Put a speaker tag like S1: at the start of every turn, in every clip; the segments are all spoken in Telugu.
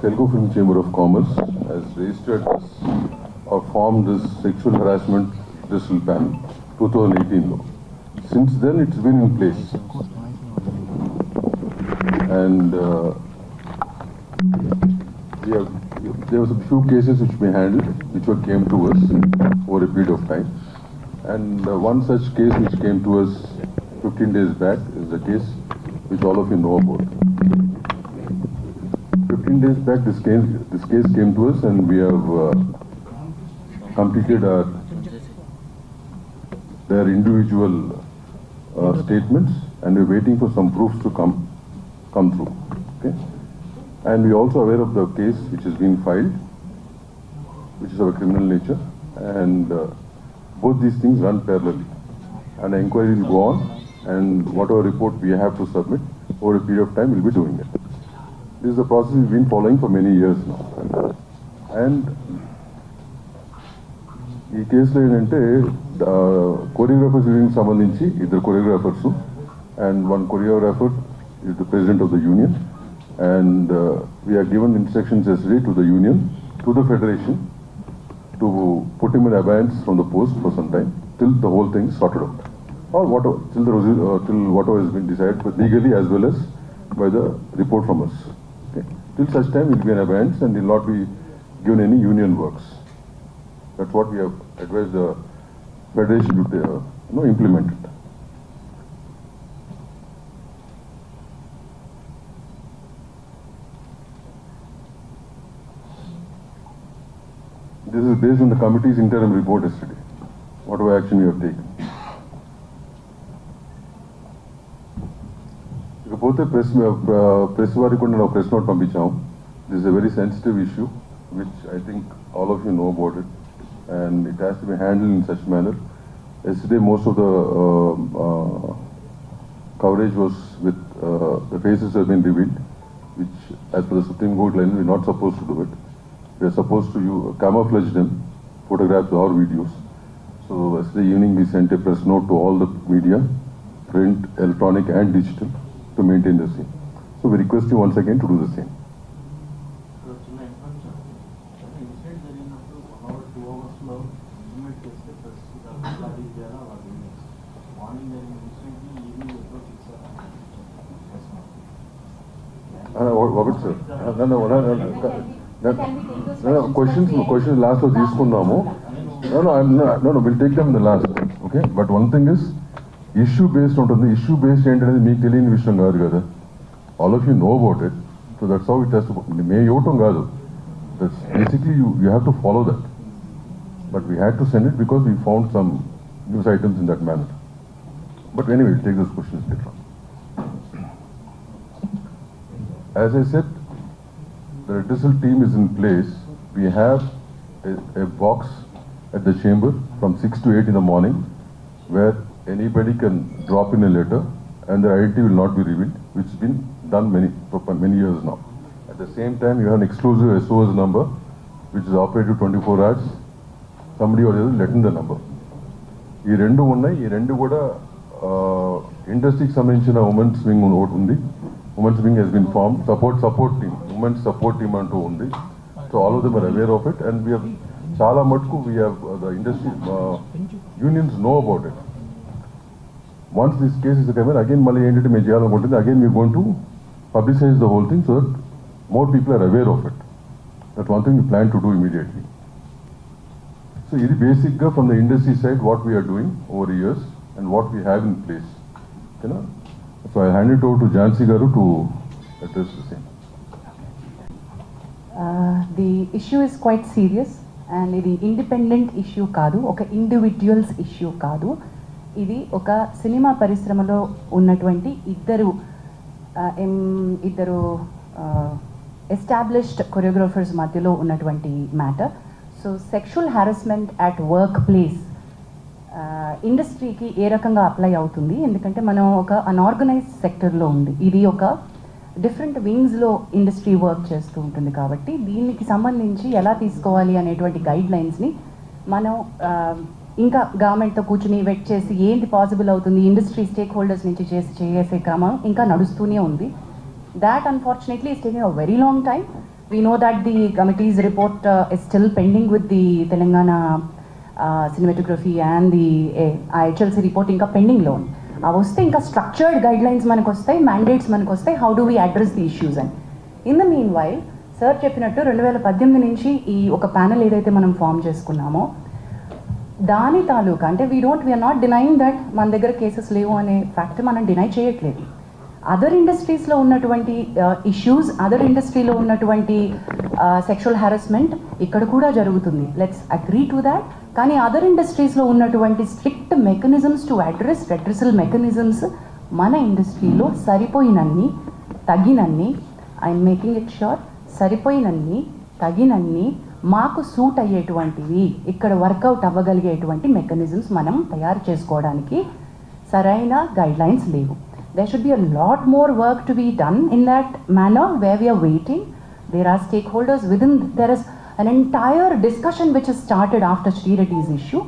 S1: Telugu Film Chamber of Commerce has registered this or formed this sexual harassment dismissal ban 2018 law. Since then it's been in place, and there was a few cases which we handled which came to us over a period of time, and one such case which came to us 15 days back is the case which all of you know about. 15 days back this case came to us, and we have completed their individual statements, and we're waiting for some proofs to come through. Okay, and we're also aware of the case which has been filed, which is of a criminal nature, and both these things run parallelly, and the inquiry will go on, and whatever report we have to submit over a period of time we'll be doing it. This is the process we've been following for many years now. And ఈ కేసులో ఏంటంటే కొరియోగ్రాఫర్స్ యూనియన్ సంబంధించి ఇద్దరు choreographers, and one choreographer is the president of the union, and we are given instructions yesterday to the union, to the federation, to put him in abeyance from the post for some time till the whole thing is sorted out, or whatever, till whatever has been decided, but legally as well as by the report from us. Okay, till such time he will be in abeyance and will not be given any union works. That's what we have advised the federation to implement it. This is based on the committee's interim report yesterday. Whatever action you have taken. ఇకపోతే ప్రెస్ వారికి కూడా నేను ప్రెస్ నోట్ పంపించాము. This is a very sensitive issue which I think all of you know about it, and it has to be handled in such manner. Yesterday most of the coverage was with the faces have been revealed, which as per the Supreme Court line we are not supposed to do it. We are supposed to camouflage them, photographs or videos. So yesterday evening we sent a press note to all the media, print, electronic and digital, to maintain the same. So we request you once again to do the same. Questions last లో తీసుకుందాము. No, we'll take them in the last. Okay, but one thing is issue based ఉంటుంది. Issue based ఏంటనేది మీకు తెలియని విషయం కాదు కదా. All of you know about it, so that's how it has to. మే ఇవ్వటం కాదు. That's basically you have to follow that. But we had to send it because we found some news items in that manner. But anyway, we'll take those questions later on. As I said, the redressal team is in place. We have a box at the chamber from 6 to 8 in the morning where anybody can drop in a letter and their identity will not be revealed, which has been done for many years now. At the same time, you have an exclusive SOS number which is operated 24 hours. Somebody or the other letting the number. ఈ రెండు ఉన్నాయి. ఈ రెండు కూడా ఇండస్ట్రీకి సంబంధించిన ఉమెన్స్ వింగ్ ఒకటి ఉంది. Women's wing has been form, support team, women's support team అంటూ ఉంది. So all of them are aware of it, and we have చాలా మటుకు we have the industry unions know about it. Once this case is coming again మళ్ళీ ఏంటంటే మేము చేయాలనుకుంటుంది again we going to publicize the whole thing so that more people are aware of it. That one thing we plan to do immediately. So ఇది బేసిక్గా from the industry side what we are doing over years and what we have in place. ఓకేనా? So I hand it over to Jhansi గారు to address the same.
S2: The issue is quite serious, and ఇది ఇండిపెండెంట్ ఇష్యూ కాదు, ఒక ఇండివిజువల్స్ ఇష్యూ కాదు. ఇది ఒక సినిమా పరిశ్రమలో ఉన్నటువంటి ఇద్దరు ఎస్టాబ్లిష్డ్ కొరియోగ్రాఫర్స్ మధ్యలో ఉన్నటువంటి matter. So sexual harassment at work place ఇండస్ట్రీకి ఏ రకంగా అప్లై అవుతుంది, ఎందుకంటే మనం ఒక అన్ఆర్గనైజ్డ్ సెక్టర్లో ఉంది, ఇది ఒక డిఫరెంట్ వింగ్స్లో ఇండస్ట్రీ వర్క్ చేస్తూ ఉంటుంది. కాబట్టి దీనికి సంబంధించి ఎలా తీసుకోవాలి అనేటువంటి గైడ్ లైన్స్ని మనం ఇంకా గవర్నమెంట్తో కూర్చుని వెట్ చేసి ఏంటి పాసిబుల్ అవుతుంది, ఇండస్ట్రీ స్టేక్ హోల్డర్స్ నుంచి చేసే క్రమం ఇంకా నడుస్తూనే ఉంది. That unfortunately is taking a very long time, We know that the committee's report is still pending with the Telangana cinematography and the IHLC report ఇంకా పెండింగ్లో ఉంది. అవి వస్తే ఇంకా స్ట్రక్చర్డ్ గైడ్ లైన్స్ మనకు వస్తాయి, మ్యాండేట్స్ మనకు వస్తాయి, how do we address the issues అని. In the mean while sir చెప్పినట్టు 2018 నుంచి ఈ ఒక ప్యానెల్ ఏదైతే మనం ఫామ్ చేసుకున్నామో దాని తాలూకా అంటే వీఆర్ నాట్ డినైయింగ్ దట్ మన దగ్గర కేసెస్ లేవు అనే ఫ్యాక్ట్ మనం డినై చేయట్లేదు. అదర్ ఇండస్ట్రీస్లో ఉన్నటువంటి ఇష్యూస్, అదర్ ఇండస్ట్రీలో ఉన్నటువంటి సెక్షువల్ హ్యారస్మెంట్ ఇక్కడ కూడా జరుగుతుంది. Let's agree to that. కానీ అదర్ ఇండస్ట్రీస్లో ఉన్నటువంటి strict mechanisms to address redressal mechanisms మన ఇండస్ట్రీలో సరిపోయినన్ని తగినన్ని, ఐఎమ్ మేకింగ్ ఇట్ ష్యూర్, సరిపోయినన్ని తగినన్ని మాకు సూట్ అయ్యేటువంటివి, ఇక్కడ వర్కౌట్ అవ్వగలిగేటువంటి మెకానిజమ్స్ మనం తయారు చేసుకోవడానికి సరైన గైడ్ లైన్స్ లేవు. There should be a lot more work to be done in that manner where we are waiting. There are stakeholders within, there is an entire discussion which has started after Sri Reddy's issue.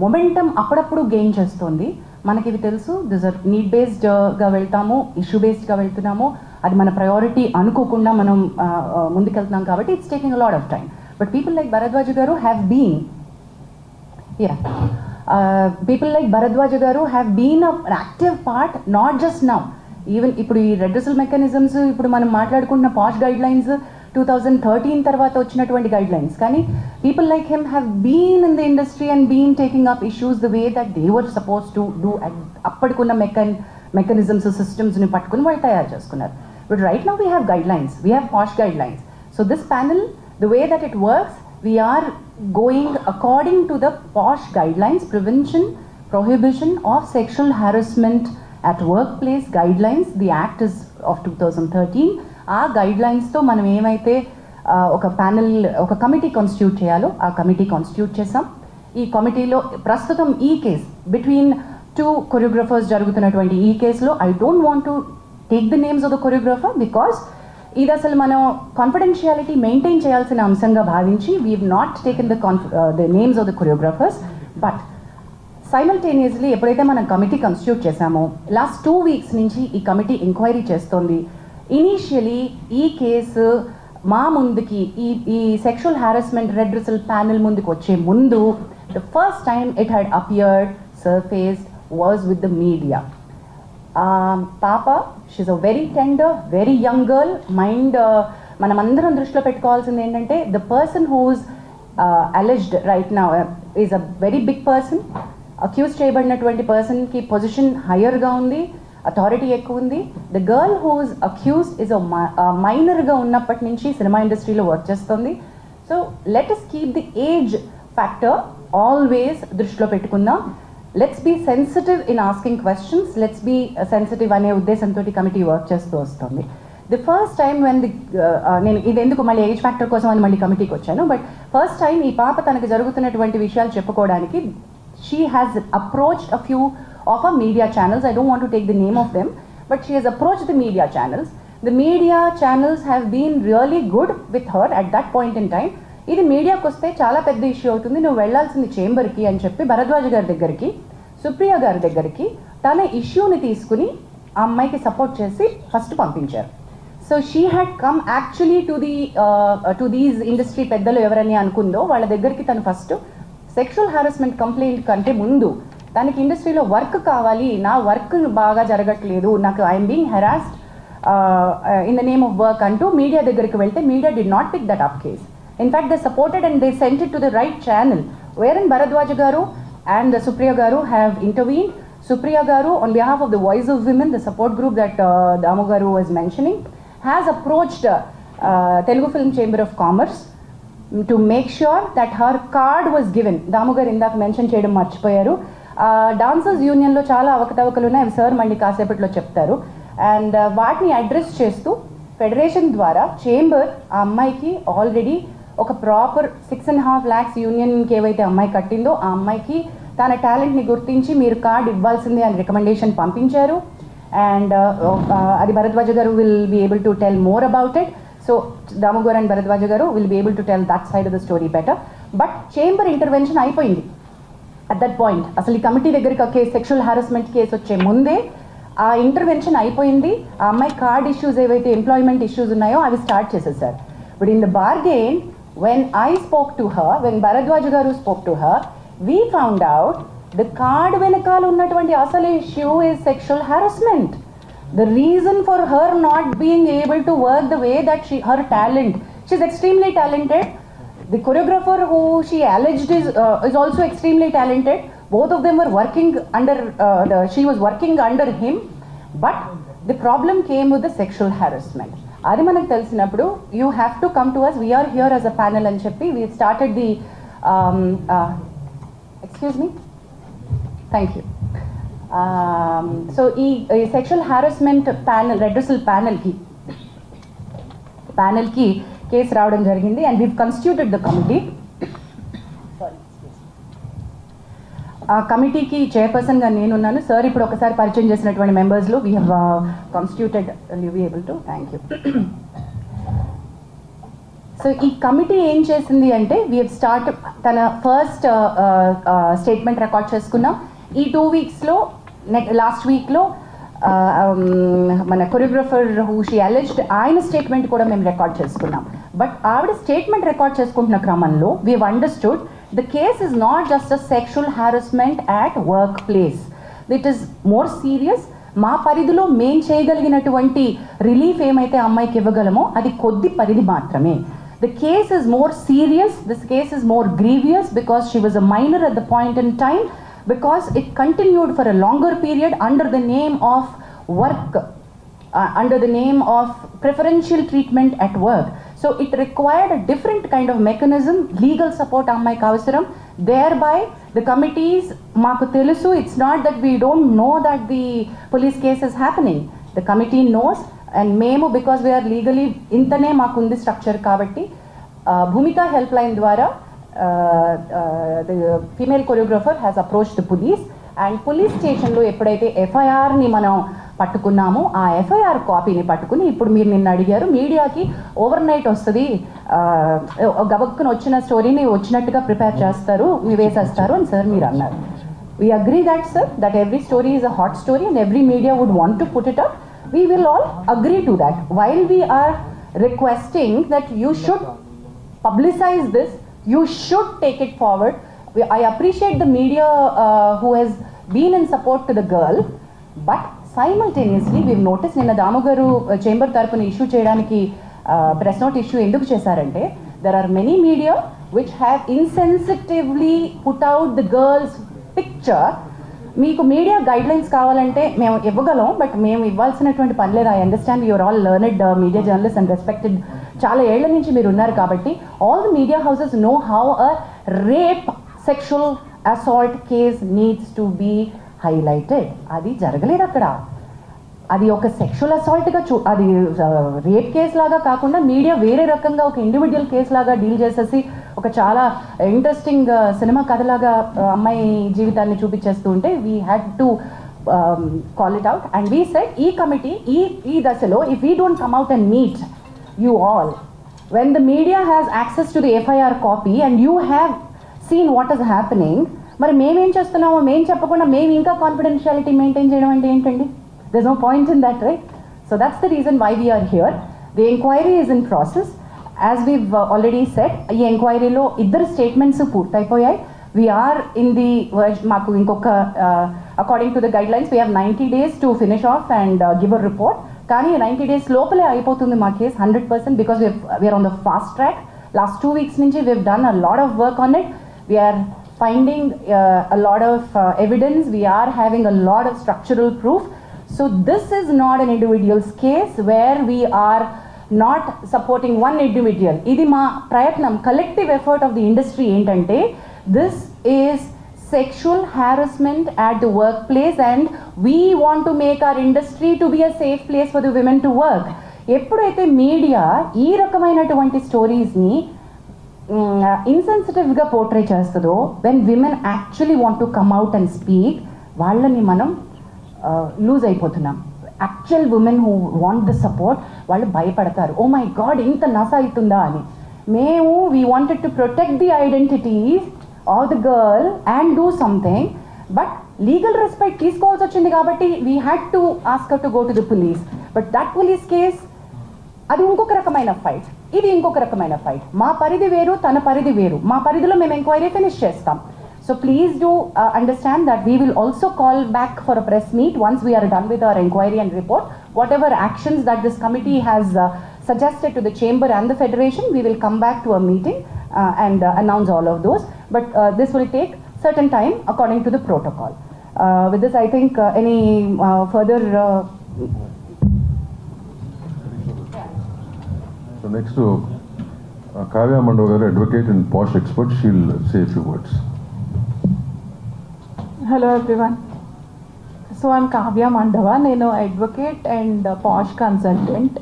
S2: Momentum అప్పుడప్పుడు గెయిన్ చేస్తుంది. మనకి ఇవి తెలుసు, దిస్ ఆర్ నీడ్ బేస్డ్గా వెళ్తాము, ఇష్యూ బేస్డ్గా వెళ్తున్నాము, అది మన ప్రయారిటీ అనుకోకుండా మనం ముందుకెళ్తున్నాం కాబట్టి it's taking a lot of time. But people like Bharadwaj గారు have been people like Bharadwaj garu have been an active part, not just now. Even ఇప్పుడు ఈ రెడ్రెసల్ మెకానిజమ్స్, ఇప్పుడు మనం మాట్లాడుకుంటున్న పాష్ గైడ్ లైన్స్ 2013 తర్వాత వచ్చినటువంటి గైడ్ లైన్స్, కానీ people like him have been in the industry and been taking up issues the way that they were suppose to do. అప్పటికున్న మెకానిజమ్స్ సిస్టమ్స్ని పట్టుకుని వాళ్ళు తయారు చేసుకున్నారు. But right now we have guidelines, we have POSH guidelines. So this panel, the way that it works, we are going according to the POSH guidelines, prevention, prohibition of sexual harassment at workplace guidelines. The act is of 2013. ఆ గైడ్లైన్స్తో మనం ఏమైతే ఒక ప్యానెల్, ఒక కమిటీ కాన్స్టిట్యూట్ చేయాలో ఆ కమిటీ కాన్స్టిట్యూట్ చేసాం. ఈ కమిటీలో ప్రస్తుతం ఈ కేస్ బిట్వీన్ 2 కొరియోగ్రఫర్స్ జరుగుతున్నటువంటి ఈ కేసులో I don't want to take the names of the choreographer because ఇది అసలు మనం కాన్ఫిడెన్షియాలిటీ మెయింటైన్ చేయాల్సిన అంశంగా భావించి we have not taken the names of the choreographers. But simultaneously ఎప్పుడైతే మనం కమిటీ కాన్స్టిట్యూట్ చేశామో లాస్ట్ 2 weeks నుంచి ఈ కమిటీ ఎంక్వైరీ చేస్తోంది. ఇనీషియలీ ఈ కేసు మా ముందుకి ఈ సెక్షువల్ హ్యారస్మెంట్ రెడ్రెసల్ ప్యానెల్ ముందుకు వచ్చే ముందు the first time it had appeared, surfaced was with the media. పాప, she's a very tender, very young girl. Mind మనమందరం దృష్టిలో పెట్టుకోవాల్సింది ఏంటంటే the person whose alleged right now is a very big person. Accuse చేయబడినటువంటి పర్సన్కి పొజిషన్ హయ్యర్గా ఉంది, అథారిటీ ఎక్కువ ఉంది. The girl whose accused is మైనర్గా ఉన్నప్పటి నుంచి సినిమా ఇండస్ట్రీలో వర్క్ చేస్తుంది. So let us keep the age factor always దృష్టిలో పెట్టుకుందాం. Let's be sensitive in asking questions, let's be sensitive అనే ఉద్దేశంతో కమిటీ వర్క్ చేస్తూ వస్తుంది. ది ఫస్ట్ టైం వెన్ నేను ఇది ఎందుకు మళ్ళీ ఏజ్ ఫ్యాక్టర్ కోసం అని మళ్ళీ కమిటీకి వచ్చాను. బట్ ఫస్ట్ టైం ఈ పాప తనకు జరుగుతున్నటువంటి విషయాలు చెప్పుకోవడానికి she has approached a few of a media channels. I don't want to take the name of them, but she has approached the media channels. The media channels have been really good with her at that point in time. ఇది మీడియాకి వస్తే చాలా పెద్ద ఇష్యూ అవుతుంది, నువ్వు వెళ్లాల్సింది చేంబర్కి అని చెప్పి భరద్వాజ్ గారి దగ్గరికి, సుప్రియ గారి దగ్గరికి తన ఇష్యూని తీసుకుని ఆ అమ్మాయికి సపోర్ట్ చేసి ఫస్ట్ పంపించారు. So she had come actually to these industry పెద్దలు ఎవరని అనుకుందో వాళ్ళ దగ్గరికి తను ఫస్ట్ సెక్షువల్ హారాస్మెంట్ కంప్లైంట్ కంటే ముందు తనకి ఇండస్ట్రీలో వర్క్ కావాలి, నా వర్క్ బాగా జరగట్లేదు, నాకు I'm being harassed in the name of work అంటూ మీడియా దగ్గరికి వెళ్తే media did not pick that up case. In fact, they supported and they sent it to the right channel, wherein Bharadwaj garu and Supriya garu have intervened. Supriya garu, on behalf of the Voice of Women, the support group that Damu garu was mentioning, has approached Telugu Film Chamber of Commerce to make sure that her card was given. Damu garu indak mention cheyadam marchipoyaru. Dancers Union lo chaala avakatavakalu unnai, avi sir malli kaasepatlo cheptaru. And vaatni address chestu federation ద్వారా చేంబర్ ఆ అమ్మాయికి ఆల్రెడీ ఒక ప్రాపర్ 6.5 lakhs యూనియన్కి ఏవైతే అమ్మాయి కట్టిందో ఆ అమ్మాయికి తన టాలెంట్ని గుర్తించి మీరు కార్డ్ ఇవ్వాల్సిందే అని రికమెండేషన్ పంపించారు. అండ్ అది భరద్వాజ గారు will be able to tell more about it. So Damu గారు అండ్ భరద్వాజ గారు will be able to tell that side of the story better. But chamber intervention అయిపోయింది అట్ దట్ పాయింట్. అసలు ఈ కమిటీ దగ్గరికి ఒక సెక్షువల్ హారాస్మెంట్ కేసు వచ్చే ముందే ఆ ఇంటర్వెన్షన్ అయిపోయింది. ఆ అమ్మాయి కార్డ్ ఇష్యూస్ ఏవైతే ఎంప్లాయ్మెంట్ ఇష్యూస్ ఉన్నాయో అవి స్టార్ట్ చేసేసారు. But in the bargain, when I spoke to her, when Bharadwaj garu spoke to her, we found out the card venakal unnatuvanti asal issue is sexual harassment. The reason for her not being able to work the way that her talent, she's extremely talented. The choreographer who she alleged is also extremely talented. Both of them were working under, she was working under him. But the problem came with the sexual harassment. Adi manaku telinappudu, you have to come to us. We are here as a panel and cheppi we started the excuse me, thank you. So ఈ సెక్షువల్ హారాస్మెంట్ ప్యానల్ రెడ్రసల్ ప్యానల్కి కేసు రావడం జరిగింది and we've constituted the committee. ఆ కమిటీకి చైర్పర్సన్గా నేనున్నాను. సార్ ఇప్పుడు ఒకసారి పరిచయం చేసినటువంటి మెంబర్స్లో we have constituted, you be able to, thank you. So ఈ కమిటీ ఏం చేసింది అంటే వీ హ్యావ్ స్టార్ట్, తన ఫస్ట్ స్టేట్మెంట్ రికార్డ్ చేసుకున్నాం. ఈ 2 వీక్స్లో లాస్ట్ వీక్లో మన కొరియోగ్రఫర్ హూ షీ అలెజ్డ్ ఆయన స్టేట్మెంట్ కూడా మేము రికార్డ్ చేసుకున్నాం. బట్ ఆవిడ స్టేట్మెంట్ రికార్డ్ చేసుకుంటున్న క్రమంలో we have understood the case is not just a sexual harassment at work place, it is more serious. మా పరిధిలో మేం చేయగలిగినటువంటి రిలీఫ్ ఏమైతే అమ్మాయికి ఇవ్వగలమో అది కొద్ది పరిధి మాత్రమే. The case is more serious, this case is more grievous because she was a minor at the point in time, because it continued for a longer period under the name of work, under the name of preferential treatment at work. So it required a different kind of mechanism, legal support ammayiki avasaram. Thereby the committees, maaku telusu, it's not that we don't know that the police case is happening. The committee knows, and మేము బికాస్ వీఆర్ లీగలీ ఇంతనే మాకుంది స్ట్రక్చర్ కాబట్టి భూమిక హెల్ప్ లైన్ ద్వారా the female choreographer has approach the police and police స్టేషన్లో ఎప్పుడైతే ఎఫ్ఐఆర్ని మనం పట్టుకున్నామో ఆ ఎఫ్ఐఆర్ కాపీని పట్టుకుని ఇప్పుడు మీరు నిన్న అడిగారు మీడియాకి ఓవర్ నైట్ వస్తుంది, గబక్కున వచ్చిన స్టోరీని వచ్చినట్టుగా ప్రిపేర్ చేస్తారు, వేసేస్తారు అని సార్ మీరు అన్నారు. We agree that, sir, that every story is a hot story and every media would want to put it up. We will all agree to that. While we are requesting that you should publicize this, you should take it forward. I appreciate the media who has been in support to the girl, but simultaneously we've noticed నిన్న దామగారు చేంబర్ తరపున ఇష్యూ చేయడానికి ప్రెస్ నోట్ ఇష్యూ ఎందుకు చేశారంటే there are many media which have insensitively put out the girl's picture. మీకు మీడియా గైడ్ లైన్స్ కావాలంటే మేము ఇవ్వగలం, బట్ మేము ఇవ్వాల్సినటువంటి పని లేదు. I understand you're all learned media journalist and respected, చాలా ఏళ్ల నుంచి మీరు ఉన్నారు కాబట్టి all the media houses know how a rape sexual assault case needs to be highlighted. అది జరగలేదు అక్కడ, అది ఒక సెక్షువల్ అసాల్ట్గా అది రేప్ కేసు లాగా కాకుండా మీడియా వేరే రకంగా ఒక ఇండివిజువల్ కేసు లాగా డీల్ చేసేసి ఒక చాలా ఇంట్రెస్టింగ్ సినిమా కథలాగా అమ్మాయి జీవితాన్ని చూపించేస్తూ ఉంటే we had to call it out and we said ఈ కమిటీ ఈ దశలో if we don't come out and meet you all when the media has access to the FIR copy and you have seen what is happening, మరి మేమేం చేస్తున్నామో మేము చెప్పకుండా మేము ఇంకా కాన్ఫిడెన్షియాలిటీ మెయింటైన్ చేయడం అంటే ఏంటండి? There's no point in that, right? So that's the reason why we are here. The inquiry is in process. As we've already said, ఈ ఎంక్వైరీలో ఇద్దరు స్టేట్మెంట్స్ పూర్తయిపోయాయి. We are in the మాకు ఇంకొక according to the guidelines we have 90 days to finish off and give a report. కానీ 90 days లోపలే అయిపోతుంది మా case 100% because we are on the fast track. Last 2 weeks నుంచి we've done a lot of work on it. We are finding a lot of evidence. We are having a lot of structural proof. So this is not an individual's case where we are not supporting one individual. Idi ma prayatnam, collective effort of the industry entante, this is sexual harassment at the workplace and we want to make our industry to be a safe place for the women to work. ఎప్పుడైతే మీడియా ఈ రకమైనటువంటి స్టోరీస్ని ఇన్సెన్సిటివ్గా పోర్ట్రే చేస్తుందో, when women actually want to come out and speak, వాళ్ళని మనం లూజ్ అయిపోతున్నాం. Actual women who want the support వాళ్ళు భయపడతారు, ఓ మై గాడ్ ఇంత నస అవుతుందా అని. మేము we wanted to protect the identities of the girl and do something, but legal respect తీసుకోవాల్సి వచ్చింది కాబట్టి we had to ask her to go to the police. But that police case అది ఇంకొక రకమైన ఫైట్. ఇది ఇంకొక రకమైన ఫైట్. మా పరిధి వేరు, తన పరిధి వేరు. మా పరిధిలో మేము ఎంక్వైరీ ఫినిష్ చేస్తాం. So please do understand that we will also call back for a press meet once we are done with our inquiry and report. Whatever actions that this committee has suggested to the chamber and the federation, we will come back to a meeting and announce all of those. But this will take certain time according to the protocol. With this, I think any further...
S1: So next to Kavya Mandavagar, advocate and posh expert, she'll say a few words.
S3: Hello everyone. So I'm Kavya Mandava. I'm an advocate and posh consultant,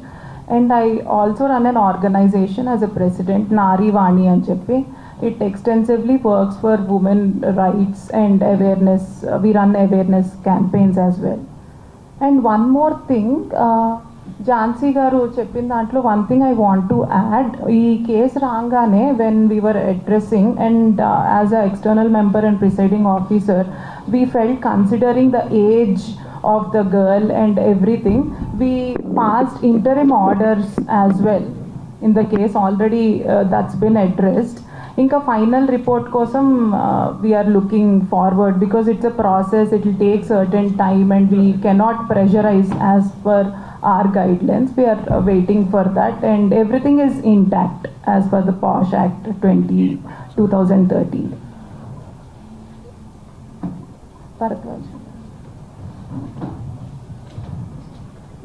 S3: and I also run an organization as a president, Nari Vani and Cheppi. It extensively works for women rights and awareness. We run awareness campaigns as well. And one more thing, Jansi garu cheppin dantlo one thing I want to add. Ee case rangane when we were addressing and as a external member and presiding officer, we felt considering the age of the girl and everything, we passed interim orders as well. In the case already that's been addressed. Inka final report kosam we are looking forward because it's a process, it will take certain time and we cannot pressurize as per our guidelines. We are waiting for that and everything is intact as per the POSH Act 2013. Bharatwaj.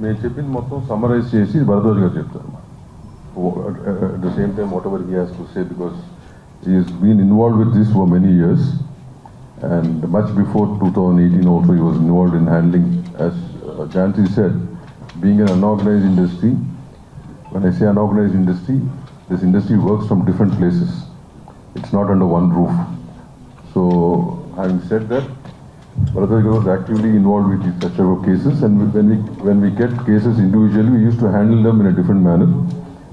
S1: నేను చెప్పింది మొత్తం సమ్మరైజ్ చేసి భరద్వాజ్ గారు చెప్తారు. At the same time, whatever he has to say, because he has been involved with this for many years, and much before 2018 also he was involved in handling, as Jansi said, being an unorganized industry. When I say unorganized industry, this industry works from different places. It's not under one roof. So, having said that, Bharatwaj was actively involved with these such of cases, and when we get cases individually, we used to handle them in a different manner.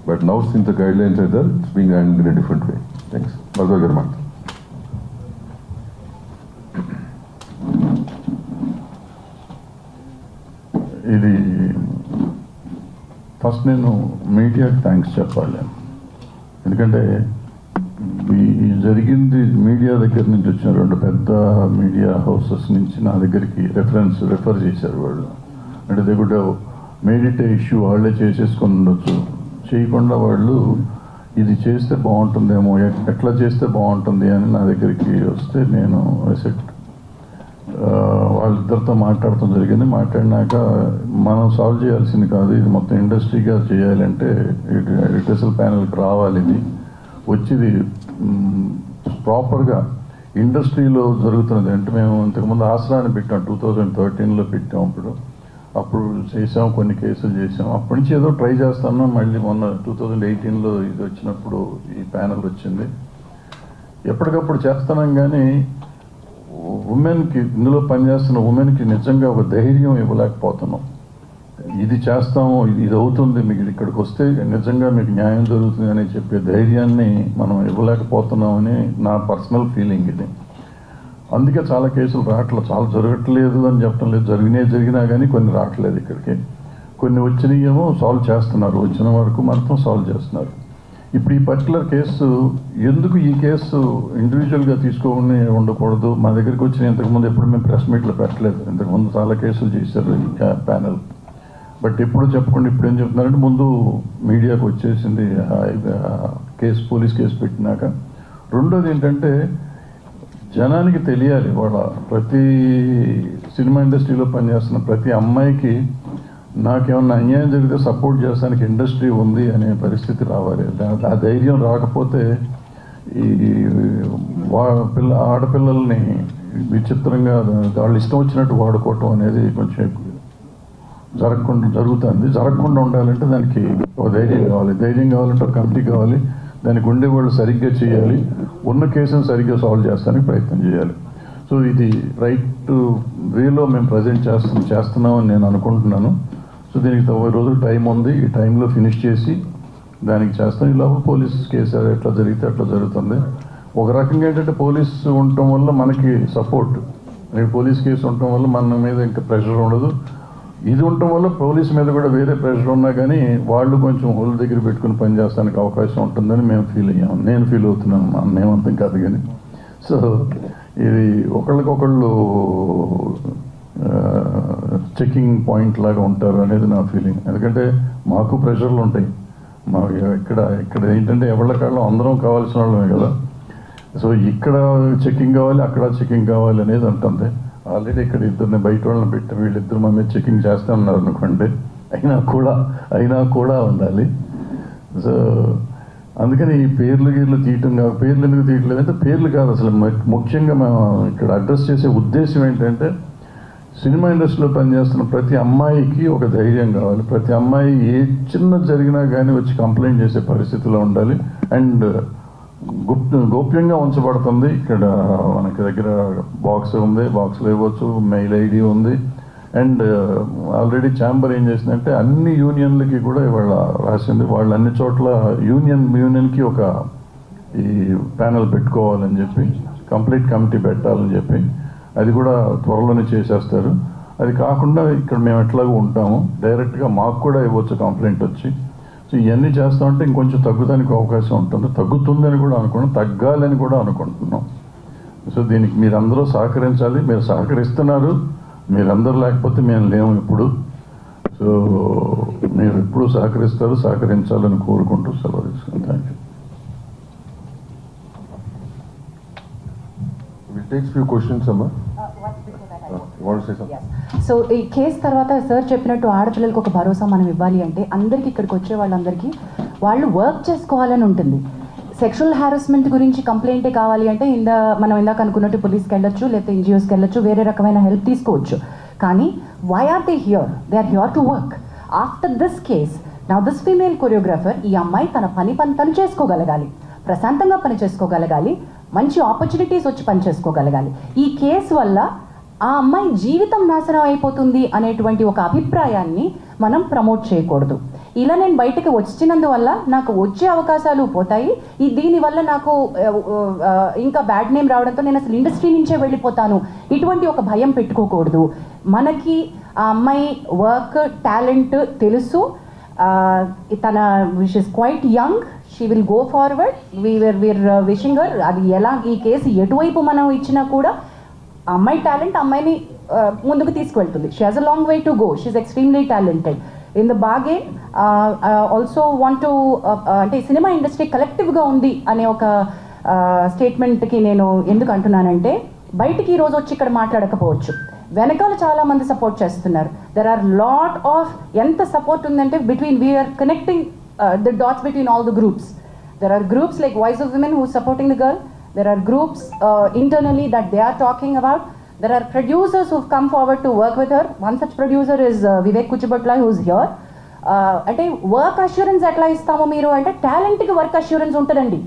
S1: But now, since the guidelines are there, it's being handled in a different way. Thanks. Bharatwaj Garma.
S4: ఇది ఫస్ట్ నేను మీడియాకి థ్యాంక్స్ చెప్పాలి. ఎందుకంటే ఈ జరిగింది మీడియా దగ్గర నుంచి వచ్చిన రెండు పెద్ద మీడియా హౌసెస్ నుంచి నా దగ్గరికి రెఫర్ చేశారు వాళ్ళు. అంటే they good made it issue, వాళ్ళే చేసేసుకొని ఉండొచ్చు, చేయకుండా వాళ్ళు ఇది చేస్తే బాగుంటుందేమో, ఎట్లా చేస్తే బాగుంటుంది అని నా దగ్గరికి వస్తే నేను వాళ్ళిద్దరితో మాట్లాడటం జరిగింది. మాట్లాడినాక మనం సాల్వ్ చేయాల్సింది కాదు, ఇది మొత్తం ఇండస్ట్రీగా చేయాలంటే రిటర్సల్ ప్యానల్కి రావాలి. ఇది వచ్చింది ప్రాపర్గా ఇండస్ట్రీలో జరుగుతున్నది. అంటే మేము ఇంతకుముందు ఆసరాన్ని పెట్టాం, 2013లో పెట్టాం. అప్పుడు చేసాం, కొన్ని కేసులు చేసాం. అప్పటి నుంచి ఏదో ట్రై చేస్తాను. మళ్ళీ మొన్న 2018లో ఇది వచ్చినప్పుడు ఈ ప్యానల్ వచ్చింది. ఎప్పటికప్పుడు చేస్తున్నాం, కానీ ఉమెన్కి, ఇందులో పనిచేస్తున్న ఉమెన్కి నిజంగా ఒక ధైర్యం ఇవ్వలేకపోతున్నాం. ఇది చేస్తాము, ఇది అవుతుంది, మీకు ఇక్కడికి వస్తే నిజంగా మీకు న్యాయం జరుగుతుంది అని చెప్పే ధైర్యాన్ని మనం ఇవ్వలేకపోతున్నామని నా పర్సనల్ ఫీలింగ్ ఇది. అందుకే చాలా కేసులు రావట్లేదు, చాలా జరగట్లేదు అని చెప్పడం లేదు, జరిగినా కానీ కొన్ని రావట్లేదు ఇక్కడికి. కొన్ని వచ్చినాయేమో సాల్వ్ చేస్తున్నారు, వచ్చిన వరకు మాత్రం సాల్వ్ చేస్తున్నారు. ఇప్పుడు ఈ పర్టికులర్ కేసు ఎందుకు, ఈ కేసు ఇండివిజువల్గా తీసుకోని ఉండకూడదు. మా దగ్గరికి వచ్చిన ఇంతకుముందు ఎప్పుడు మేము ప్రెస్ మీట్లో పెట్టలేదు. ఇంతకుముందు చాలా కేసులు చేశారు ఈ ప్యానల్. బట్ ఎప్పుడు చెప్పకుండా ఇప్పుడు ఏం చెప్తున్నారంటే ముందు మీడియాకు వచ్చేసింది కేసు, పోలీస్ కేసు పెట్టినాక. రెండోది ఏంటంటే జనానికి తెలియాలి, వాళ్ళ ప్రతి సినిమా ఇండస్ట్రీలో పనిచేస్తున్న ప్రతి అమ్మాయికి నాకేమన్నా అన్యాయం జరిగితే సపోర్ట్ చేస్తానికి ఇండస్ట్రీ ఉంది అనే పరిస్థితి రావాలి. ఆ ధైర్యం రాకపోతే ఈ ఆడపిల్లల్ని విచిత్రంగా వాళ్ళు ఇష్టం వచ్చినట్టు వాడుకోవటం అనేది కొంచెం జరగకుండా ఉండాలంటే దానికి ఒక ధైర్యం కావాలి. ధైర్యం కావాలంటే ఒక కమిటీ కావాలి, దానికి ఉండేవాళ్ళు సరిగ్గా చేయాలి, ఉన్న కేసును సరిగ్గా సాల్వ్ చేస్తానికి ప్రయత్నం చేయాలి. సో ఇది రైట్ వేలో మేము ప్రజెంట్ చేస్తున్నామని నేను అనుకుంటున్నాను. సో దీనికి 90 రోజులు టైం ఉంది. ఈ టైంలో ఫినిష్ చేసి దానికి చేస్తాం. ఈ లోపల పోలీస్ కేసు ఎట్లా జరిగితే అట్లా జరుగుతుంది. ఒక రకంగా ఏంటంటే పోలీస్ ఉండటం వల్ల మనకి సపోర్ట్, పోలీస్ కేసు ఉండటం వల్ల మన మీద ఇంకా ప్రెషర్ ఉండదు. ఇది ఉండటం వల్ల పోలీస్ మీద కూడా వేరే ప్రెషర్ ఉన్నా కానీ వాళ్ళు కొంచెం హోల్ దగ్గర పెట్టుకుని పనిచేస్తానికి అవకాశం ఉంటుందని మేము ఫీల్ అయ్యాము. నేను ఫీల్ అవుతున్నాను, మేమంతం కాదు కానీ. సో ఇది ఒకళ్ళకొకళ్ళు చెకింగ్ పాయింట్ లాగా ఉంటారు అనేది నా ఫీలింగ్. ఎందుకంటే మాకు ప్రెషర్లు ఉంటాయి. మాకు ఇక్కడ ఏంటంటే ఎవరికాళ్ళు అందరం కావాల్సిన వాళ్ళమే కదా. సో ఇక్కడ చెకింగ్ కావాలి, అక్కడ చెకింగ్ కావాలి అనేది ఉంటుంది. ఆల్రెడీ ఇక్కడ ఇద్దరిని బయట వాళ్ళని పెట్టి వీళ్ళిద్దరు మా మీద చెకింగ్ చేస్తూ ఉన్నారు అనుకోండి, అయినా కూడా ఉండాలి. సో అందుకని ఈ పేర్లు తీయటం కాదు. పేర్లు ఎందుకు తీయట్లేదంటే పేర్లు కాదు, అసలు ముఖ్యంగా మేము ఇక్కడ అడ్రస్ చేసే ఉద్దేశం ఏంటంటే సినిమా ఇండస్ట్రీలో పనిచేస్తున్న ప్రతి అమ్మాయికి ఒక ధైర్యం కావాలి. ప్రతి అమ్మాయి ఏ చిన్న జరిగినా కానీ వచ్చి కంప్లైంట్ చేసే పరిస్థితిలో ఉండాలి. అండ్ గోప్యంగా ఉంచబడుతుంది. ఇక్కడ మనకి దగ్గర బాక్స్ ఉంది, బాక్స్లో ఇవ్వచ్చు, మెయిల్ ఐడి ఉంది. అండ్ ఆల్రెడీ ఛాంబర్ ఏం చేసిందంటే అన్ని యూనియన్లకి కూడా ఇవాళ రాసింది. వాళ్ళు అన్ని చోట్ల యూనియన్కి ఒక ఈ ప్యానెల్ పెట్టుకోవాలని చెప్పి, కంప్లీట్ కమిటీ పెట్టాలని చెప్పి, అది కూడా త్వరలోనే చేసేస్తారు. అది కాకుండా ఇక్కడ మేము ఎట్లాగో ఉంటాము, డైరెక్ట్గా మాకు కూడా ఇవ్వచ్చు కంప్లైంట్ వచ్చి. సో ఇవన్నీ చేస్తామంటే ఇంకొంచెం తగ్గుతానికి అవకాశం ఉంటుంది. తగ్గుతుందని కూడా అనుకున్నాం, తగ్గాలని కూడా అనుకుంటున్నాం. సో దీనికి మీరందరూ సహకరించాలి. మీరు సహకరిస్తున్నారు, మీరందరూ లేకపోతే మేము లేము ఇప్పుడు. సో మీరు ఎప్పుడు సహకరిస్తారు, సహకరించాలని కోరుకుంటూ సెలవు తీసుకుంటాను. Thank you.
S1: We'll take few questions, Amma. You want to say something?
S2: So ఈ కేసు తర్వాత సార్ చెప్పినట్టు ఆడపిల్లలకు ఒక భరోసా మనం ఇవ్వాలి అంటే అందరికీ ఇక్కడికి వచ్చే వాళ్ళందరికీ వాళ్ళు వర్క్ చేసుకోవాలని ఉంటుంది. సెక్షువల్ హారాస్మెంట్ గురించి కంప్లైంటే కావాలి అంటే మనం ఇందాక అనుకున్నట్టు పోలీస్కి వెళ్ళొచ్చు, లేకపోతే ఎన్జిఓస్కి వెళ్ళొచ్చు, వేరే రకమైన హెల్ప్ తీసుకోవచ్చు. కానీ why are they here? They are here to work. After this case now this female choreographer, ఈ అమ్మాయి తన పని తను చేసుకోగలగాలి, ప్రశాంతంగా పని చేసుకోగలగాలి, మంచి ఆపర్చునిటీస్ వచ్చి పని చేసుకోగలగాలి. ఈ కేసు వల్ల ఆ అమ్మాయి జీవితం నాశనం అయిపోతుంది అనేటువంటి ఒక అభిప్రాయాన్ని మనం ప్రమోట్ చేయకూడదు. ఇలా నేను బయటకు వచ్చినందువల్ల నాకు వచ్చే అవకాశాలు పోతాయి, దీనివల్ల నాకు ఇంకా బ్యాడ్ నేమ్ రావడంతో నేను అసలు ఇండస్ట్రీ నుంచే వెళ్ళిపోతాను, ఇటువంటి ఒక భయం పెట్టుకోకూడదు. మనకి ఆ అమ్మాయి వర్క్ టాలెంట్ తెలుసు. తన wish is quite young, she will go forward. We're wishing her. అది ఎలా ఈ కేసు ఎటువైపు మనం ఇచ్చినా కూడా అమ్మాయి టాలెంట్ అమ్మాయిని ముందుకు తీసుకువెళ్తుంది. She has a long way to go. She is extremely talented. In the బాగేన్ ఆల్సో వాంట్ టు అంటే సినిమా ఇండస్ట్రీ కలెక్టివ్గా ఉంది అనే ఒక స్టేట్మెంట్కి నేను ఎందుకు అంటున్నానంటే, బయటికి ఈరోజు వచ్చి ఇక్కడ మాట్లాడకపోవచ్చు, వెనకాల చాలా మంది సపోర్ట్ చేస్తున్నారు. దెర్ ఆర్ లాట్ ఆఫ్ ఎంత సపోర్ట్ ఉందంటే we're connecting the dots between all the groups. There are groups like voice of women who supporting the girl. There are groups internally that they are talking about. There are producers who've come forward to work with her. One such producer is Vivek Kuchibutla, who's here. Ante work assurance etla istamo meeru ante talent ki work assurance untadandi.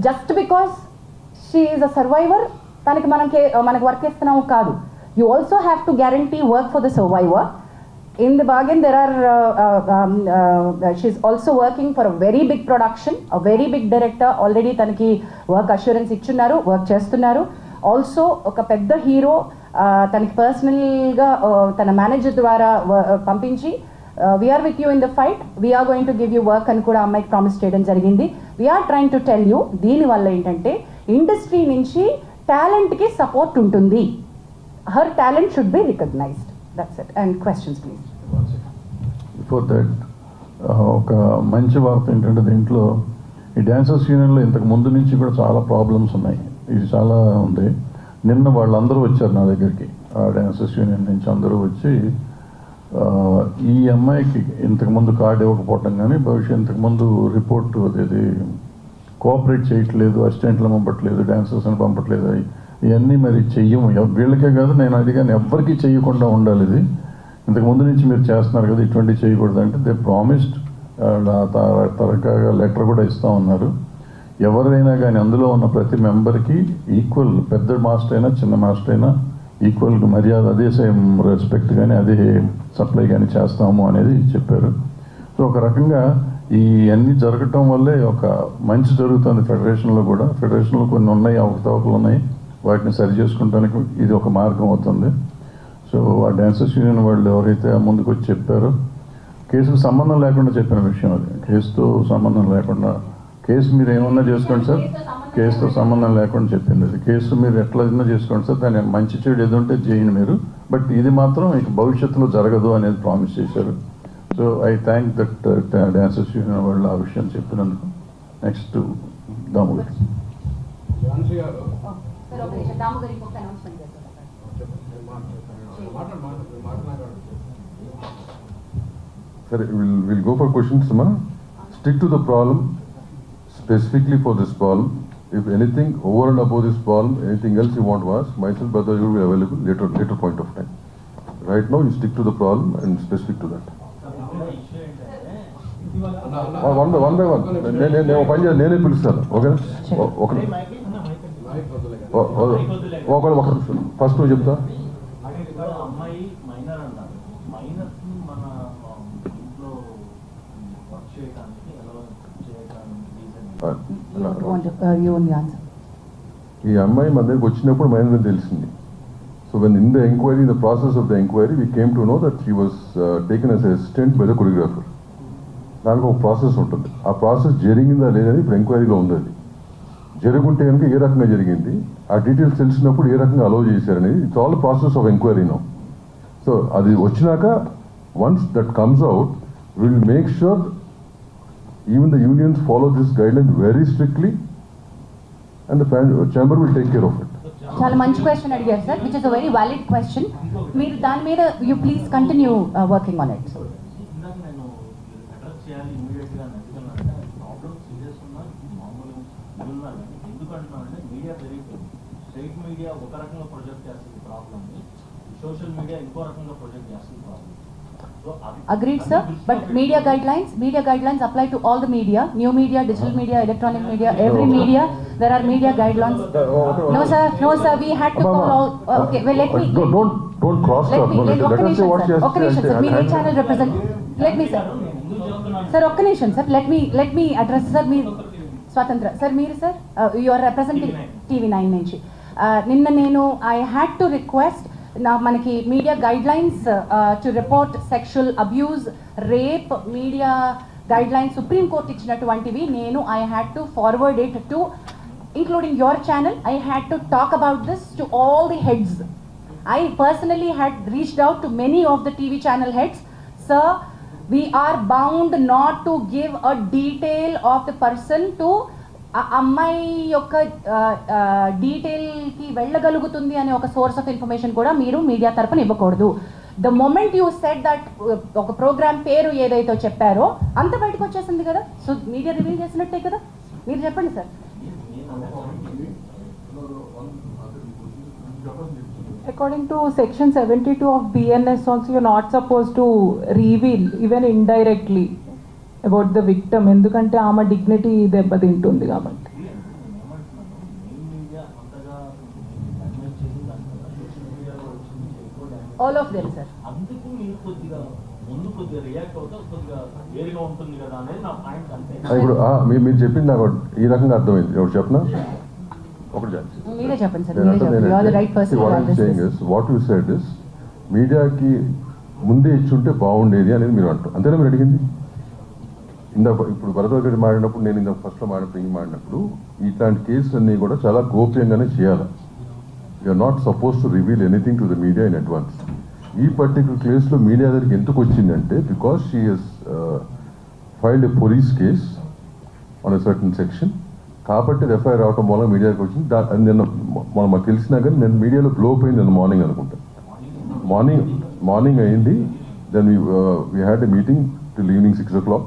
S2: Just because she is a survivor taniki manaku work istunnam kaadu. You also have to guarantee work for the survivor. In the bargain, there are she's also working for a very big production, a very big director. Already tanaki work assurance ichunnaru, work chestunnaru. Also oka pedda hero tanaki personal ga tana manager dwara pampinchi we are with you in the fight, we are going to give you work అని కూడా అమ్మాయికి ప్రామిస్ చేయడం జరిగింది. we are trying to tell you, దీని వల్ల ఏంటంటే ఇండస్ట్రీ నుంచి టాలెంట్ కి సపోర్ట్ ఉంటుంది. her talent should be recognized. That's it. And questions, please.
S4: Before that, ఒక మంచి వార్త ఏంటంటే దీంట్లో ఈ డ్యాన్సర్స్ యూనియన్లో ఇంతకు ముందు నుంచి కూడా చాలా ప్రాబ్లమ్స్ ఉన్నాయి. ఇది చాలా ఉంది. నిన్న వాళ్ళందరూ వచ్చారు నా దగ్గరికి, ఆ డ్యాన్సర్స్ యూనియన్ నుంచి అందరూ వచ్చి ఈ అమ్మాయికి ఇంతకుముందు కార్డు ఇవ్వకపోవటం కానీ భవిష్యత్ ఇంతకుముందు రిపోర్టు అదేది కోఆపరేట్ చేయట్లేదు, అసిస్టెంట్లు పంపట్లేదు, డాన్సర్స్ని పంపట్లేదు, ఇవన్నీ మరి చెయ్యము. వీళ్ళకే కాదు, నేను అడిగాను ఎవ్వరికీ చెయ్యకుండా ఉండాలి. ఇది ఇంతకుముందు నుంచి మీరు చేస్తున్నారు కదా, ఇటువంటివి చేయకూడదు అంటే దే ప్రామిస్డ్. తరగా లెటర్ కూడా ఇస్తూ ఉన్నారు. ఎవరైనా కానీ అందులో ఉన్న ప్రతి మెంబర్కి ఈక్వల్, పెద్ద మాస్టర్ అయినా చిన్న మాస్టర్ అయినా ఈక్వల్ మర్యాద, అదే సేమ్ రెస్పెక్ట్ కానీ అదే సప్లై కానీ చేస్తాము అనేది చెప్పారు. సో ఒక రకంగా ఈ అన్నీ జరగటం వల్లే ఒక మంచి జరుగుతుంది ఫెడరేషన్లో కూడా. ఫెడరేషన్లో కొన్ని ఉన్నాయి, అవకతవకలు ఉన్నాయి, వాటిని సరి చేసుకుంటానికి ఇది ఒక మార్గం అవుతుంది. సో ఆ డాన్సర్స్ యూనియన్ వాళ్ళు ఎవరైతే ముందుకు వచ్చి చెప్పారో కేసుకు సంబంధం లేకుండా చెప్పిన విషయం అది. కేసుతో సంబంధం లేకుండా, కేసు మీరు ఏమన్నా చేసుకోండి సార్, కేసుతో సంబంధం లేకుండా చెప్పింది అది. కేసు మీరు ఎట్లయినా చేసుకోండి సార్, దాని మంచి చెడు ఏది ఉంటే చేయండి మీరు, బట్ ఇది మాత్రం ఇక భవిష్యత్తులో జరగదు అనేది ప్రామిస్ చేశారు. So I thank that dancers union వాళ్ళు ఆ విషయం చెప్పినందుకు. నెక్స్ట్ దాము గారు.
S5: ఝాన్సీ గారు
S2: సార్ ఒక నిమిషం, దాము గారికి ఒక అనౌన్స్మెంట్ చేస్తాను.
S1: Sir, we'll go for questions, ma. Stick to the problem, specifically for this problem. If anything over and above this problem, anything else you want to ask, myself, brother, you will be available later point of time. Right now, you stick to the problem and specific to that. One by one. నేనే పిలుస్తాను, ఓకేనా? ఫస్ట్ నువ్వు చెప్తా.
S6: అమ్మాయి మైనర్ అన్నారు. మైనర్ మన ఇంట్లో వర్క్ చేయడానికి ఎలా చేయడానికి
S2: You only answer.
S1: ఈ అమ్మాయి మన దగ్గరికి వచ్చినప్పుడు మైనర్ అని తెలిసింది. So when in the enquiry, the process of the enquiry, we came to know that he was taken as assistant by the choreographer. దానికి ఒక ప్రాసెస్ ఉంటుంది. ఆ ప్రాసెస్ జరిగిందా లేదని ఇప్పుడు ఎంక్వైరీలో ఉంది. అది జరుగుంటే కనుక ఏ రకంగా జరిగింది, ఆ డీటెయిల్స్ తెలిసినప్పుడు ఏ రకంగా అలౌ చేశారనేది it's all process of enquiry now. So అది వచ్చినాక once that comes out, will make sure even the unions follow this guideline very strictly and the chamber will take care of it.
S2: చాలా మంచి క్వశ్చన్ అడిగారు sir, which is a very valid question. మీరు దాని మీద you please continue working on it.
S6: ఇందాక నేను అడ్రస్ చేయాలి ఇమీడియట్గా అని అడుగుతున్నానంటే ప్రాబ్లమ్ సీరియస్ ఉన్నా మామూలుగా ఉన్నారు. ఎందుకు అంటున్నానంటే మీడియా పెరిగిపోయింది. స్ట్రైట్ మీడియా ఒక రకంగా ప్రొజెక్ట్ చేస్తుంది ప్రాబ్లమ్ని, సోషల్ మీడియా ఇంకో రకంగా ప్రొజెక్ట్ చేస్తుంది problem.
S2: Agreed, sir. But media guidelines apply to all the media, new media, digital media, electronic media, every media. There are media guidelines. No, sir. We had to call all. Okay, well, let me.
S1: Don't cross talk. Let us say what she has to say.
S2: Sir. Media channel represent. Let me, sir. Sir, sir. Let me address, sir. Me, Swatantra. Sir, sir. You are representing TV9 నుంచి. నిన్న నేను I had to request. నా మనకి media guidelines to report sexual abuse, rape, media guidelines supreme court ఇచ్చినటువంటివి నేను I had to forward it to including your channel. I had to talk about this to all the heads. I personally had reached out to many of the TV channel heads. Sir, we are bound not to give a detail of the person to అమ్మాయి యొక్క డీటెయిల్కి వెళ్ళగలుగుతుంది అనే ఒక సోర్స్ ఆఫ్ ఇన్ఫర్మేషన్ కూడా మీరు మీడియా తరపున ఇవ్వకూడదు. The moment you said that ఒక ప్రోగ్రామ్ పేరు ఏదైతే చెప్పారో అంత బయటకు వచ్చేసింది కదా, సో మీడియా రివీల్ చేసినట్టే కదా. మీరు చెప్పండి sir.
S3: According to section 72 of BNS also, you're not supposed to reveal even indirectly about the victim, ఎందుకంటే ఆమె డిగ్నిటీ దెబ్బతింటుంది కాబట్టి.
S2: All of them sir.
S6: అందుకు మీరు కొద్దిగా ముందు కొద్దిగా రియాక్ట్ అవుతా కొద్దిగా వేరుగా ఉంటుంది కదా అనేది నా పాయింట్ అంతే.
S1: ఇప్పుడు మీరు చెప్పింది నాకు ఈ రకంగా అర్థమైంది. ఎవరు చెప్పనా? ఒకటి
S2: మీరే చెప్పండి sir. You are the right person.
S1: What you said is మీడియాకి ముందే ఇచ్చుంటే బాగుండేది అనేది మీరు అంటారు, అంతేనా మీరు అడిగింది? ఇప్పుడు భరద్వాజ్ గారు మాడినప్పుడు, నేను ఇంత ఫస్ట్లో మాడినప్పుడు ఇట్లాంటి కేసులు అన్నీ కూడా చాలా గోప్యంగానే చేయాలి. You're not suppose to reveal anything to the media in advance. ఈ పర్టికులర్ కేసులో మీడియా దగ్గరికి ఎందుకు వచ్చిందంటే because she has filed a police case on a certain section, కాబట్టి ఎఫ్ఐఆర్ రావటం వల్ల మీడియాకి వచ్చింది. నిన్న మాకు తెలిసినా కానీ నేను మీడియాలో బ్లో అయిపోయింది నిన్న మార్నింగ్ అనుకుంటా. మార్నింగ్ అయింది. Then we had a meeting till evening 6 o'clock.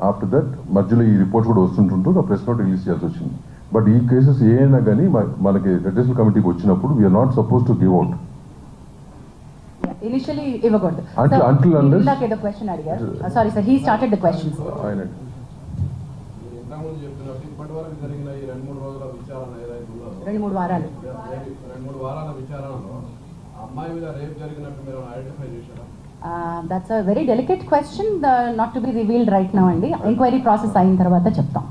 S1: After that మధ్యలో ఈ రిపోర్ట్స్ కూడా వస్తుంటుంటూ ఆ ప్రెస్ నోట్ రిలీజ్ చేయాల్సి వచ్చింది. బట్ ఈ కేసెస్ ఏమైనా కానీ మనకి అడ్వైజరీ కమిటీకి వచ్చినప్పుడు we're not suppose to give out.
S2: Initially ఇవ్వకూడదు. ఏదో క్వశ్చన్ అడిగారు. Sorry sir, he started the questions.
S5: ఇంతకుముందు చెప్పినట్టు ఇప్పటి వరకు జరిగిన ఈ 2-3 రోజుల విచారణ ఏదైతే ఉందో,
S2: 2-3 వారాలు
S5: 2-3 వారాల విచారణలో అమ్మాయి మీద రేప్ జరిగినట్టు మీరు ఐడెంటిఫై చేశారా?
S2: That's a very delicate question, not to be revealed right now అండి. ఎంక్వైరీ ప్రాసెస్ అయిన తర్వాత చెప్తాం.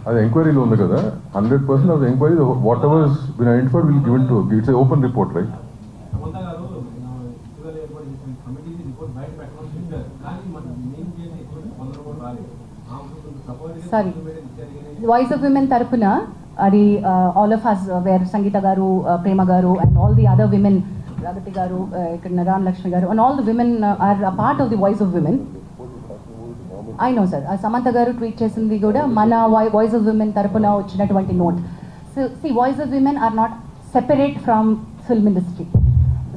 S1: అది ఎంక్వైరీలో ఉంది కదా, 100% of the enquiry whatever been identified will given to its open report right.
S5: Samantha గారు రాలేదు.
S2: Sorry. వాయిస్ ఆఫ్ విమెన్ తరపున అది all of us were Sangeetha గారు, ప్రేమ గారు and all the other women, Pragathi గారు, ఇక్కడ నారాయణ లక్ష్మి గారు and all the women are part of the voice of women. I know sir, Samantha గారు ట్వీట్ చేసింది కూడా మన వాయిస్ ఆఫ్ విమెన్ తరపున వచ్చినటువంటి note. So see voice of women are not separate from film industry.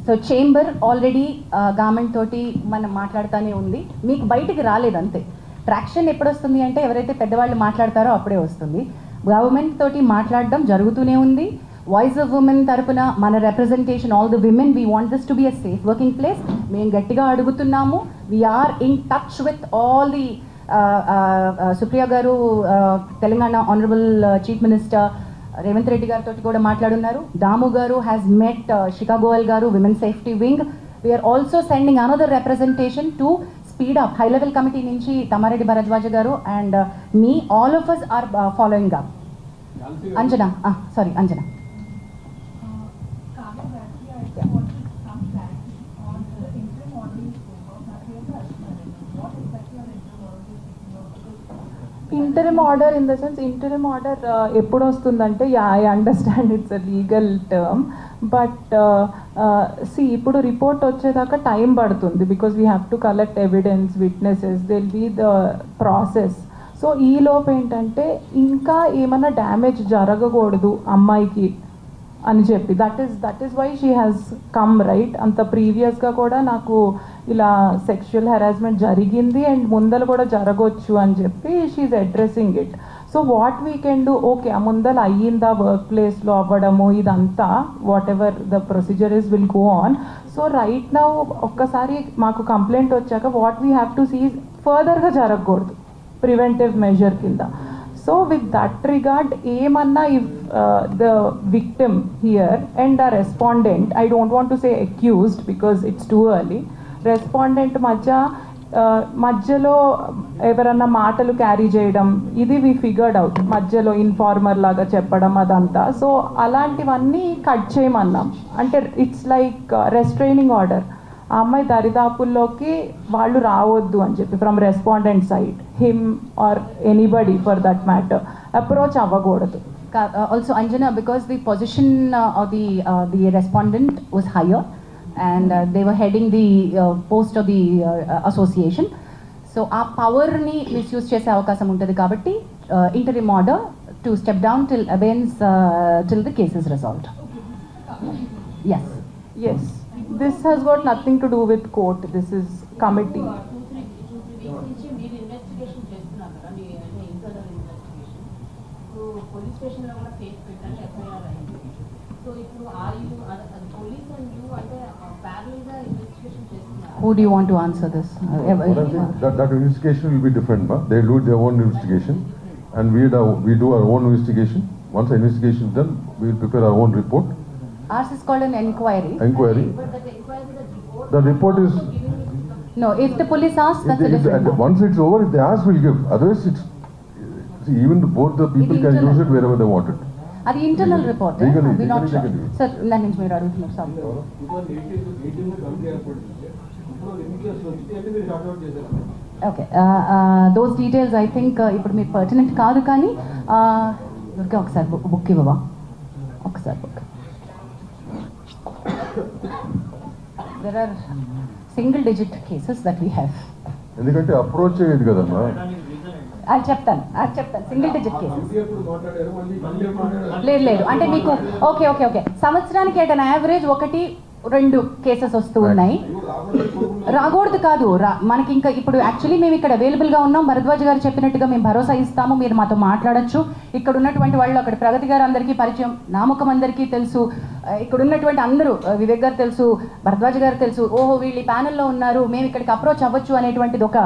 S2: So chamber already government తోటి మనం మాట్లాడుతూనే ఉంది, మీకు బయటికి రాలేదు అంతే. ట్రాక్షన్ ఎప్పుడు వస్తుంది అంటే ఎవరైతే పెద్దవాళ్ళు మాట్లాడతారో అప్పుడే వస్తుంది. గవర్నమెంట్ తోటి మాట్లాడడం జరుగుతూనే ఉంది. వాయిస్ ఆఫ్ ఉమెన్ తరపున మన representation, all the women, we want this to be a safe working place. మేము గట్టిగా అడుగుతున్నాము. We are in touch with all the Supriya garu, Telangana honourable chief minister Revanth Reddy గారితో కూడా మాట్లాడున్నారు. Damu garu has met Shikha Goel garu, women safety wing. We are also sending another representation to speed up. High level committee నుంచి Tammareddy Bharadwaj garu and me, all of us are following up. Anjana, sorry Anjana.
S3: Interim order in the sense, interim order ఎప్పుడు వస్తుందంటే, I understand it's a legal term, but ఇప్పుడు రిపోర్ట్ వచ్చేదాకా టైం పడుతుంది. Because we have to collect evidence, witnesses, till be the process. So ఈ లోపు ఏంటంటే ఇంకా ఏమైనా డ్యామేజ్ జరగకూడదు అమ్మాయికి అని చెప్పి, that is why she has come, right. అంత ప్రీవియస్గా కూడా నాకు ఇలా సెక్షువల్ హెరాస్మెంట్ జరిగింది అండ్ ముందర కూడా జరగవచ్చు అని చెప్పి she addressing it. So what we can do, okay ఆ ముందర అయ్యిందా వర్క్ ప్లేస్లో అవ్వడము ఇదంతా, whatever the procedure is will go on. So right now ఒక్కసారి మాకు కంప్లైంట్ వచ్చాక what we have to see ఫర్దర్గా జరగకూడదు, ప్రివెంటివ్ మెజర్ కింద. సో విత్ దట్ రిగార్డ్ ఏమన్నా, if the victim here and the respondent, I don't want to say accused because it's too early, respondent మధ్యలో ఎవరన్నా మాటలు క్యారీ చేయడం, ఇది వి ఫిగర్డ్ అవుట్, మధ్యలో ఇన్ఫార్మర్ లాగా చెప్పడం అదంతా. సో అలాంటివన్నీ కట్ చేయమన్నాం. అంటే ఇట్స్ లైక్ రెస్ట్రైనింగ్ ఆర్డర్. ఆ అమ్మాయి దరిదాపుల్లోకి వాళ్ళు రావద్దు అని చెప్పి from respondent side, him or anybody for that matter approach అవ్వకూడదు.
S2: Also Anjana, because the position of the respondent was higher and they were heading the post of the association, so ఆ పవర్ని మిస్యూజ్ చేసే అవకాశం ఉంటుంది కాబట్టి interim order to step down till abeyance till the case is resolved. Yes,
S3: this has got nothing to do with court, this is committee.
S7: Police స్టేషన్లో కూడా కేసు పెట్టాలి, ఎఫ్ఐఆర్ అయింది. సో ఇప్పుడు పోలీస్ అండ్ యూ అంటే ప్యారలల్గా ఇన్వెస్టిగేషన్ చేస్తున్నారు.
S2: who do you want to answer this?
S1: That investigation will be different, ma. They do their own investigation, and we do our own investigation. Once the investigation is done, we will prepare our own report.
S2: Ours is called an inquiry.
S7: But that inquiry,
S1: The report is.
S2: No, if the police asks, that's a different matter.
S1: Once it's over, if they ask, we'll give. Otherwise, it's. See, even both the people can use it wherever they want it.
S2: అది internal report,
S1: Legally,
S2: we not
S1: legally they can do it.
S2: Sir. దాని నుంచి మీరు అడుగుతున్నారు sir. Okay, those details I think ఇప్పుడు మీరు పర్టినెంట్ కాదు, కానీ దుర్గా ఒకసారి బుక్ ఇవ్వవా, ఒకసారి book. There are single digit cases that we have.
S1: ఎందుకంటే అప్రోచ్ అయ్యేది కదమ్మా.
S2: అది చెప్తాను సింగిల్ డిజిట్ కేసెస్. లేదు అంటే మీకు ఓకే సంవత్సరానికి ఎట్ అన్ యావరేజ్ 1-2 కేసెస్ వస్తూ ఉన్నాయి. రాకూడదు కాదు, మనకి ఇంకా ఇప్పుడు యాక్చువల్లీ మేము ఇక్కడ అవైలబుల్గా ఉన్నాం. భరద్వాజ్ గారు చెప్పినట్టుగా మేము భరోసా ఇస్తాము, మీరు మాతో మాట్లాడచ్చు. ఇక్కడ ఉన్నటువంటి వాళ్ళు, అక్కడ ప్రగతి గారు అందరికీ పరిచయం, నామకం అందరికీ తెలుసు, ఇక్కడ ఉన్నటువంటి అందరూ, వివేక్ గారు తెలుసు, భరద్వాజ్ గారు తెలుసు. ఓహో వీళ్ళు ఈ ప్యానెల్లో ఉన్నారు, మేము ఇక్కడికి అప్రోచ్ అవ్వచ్చు అనేటువంటిది ఒక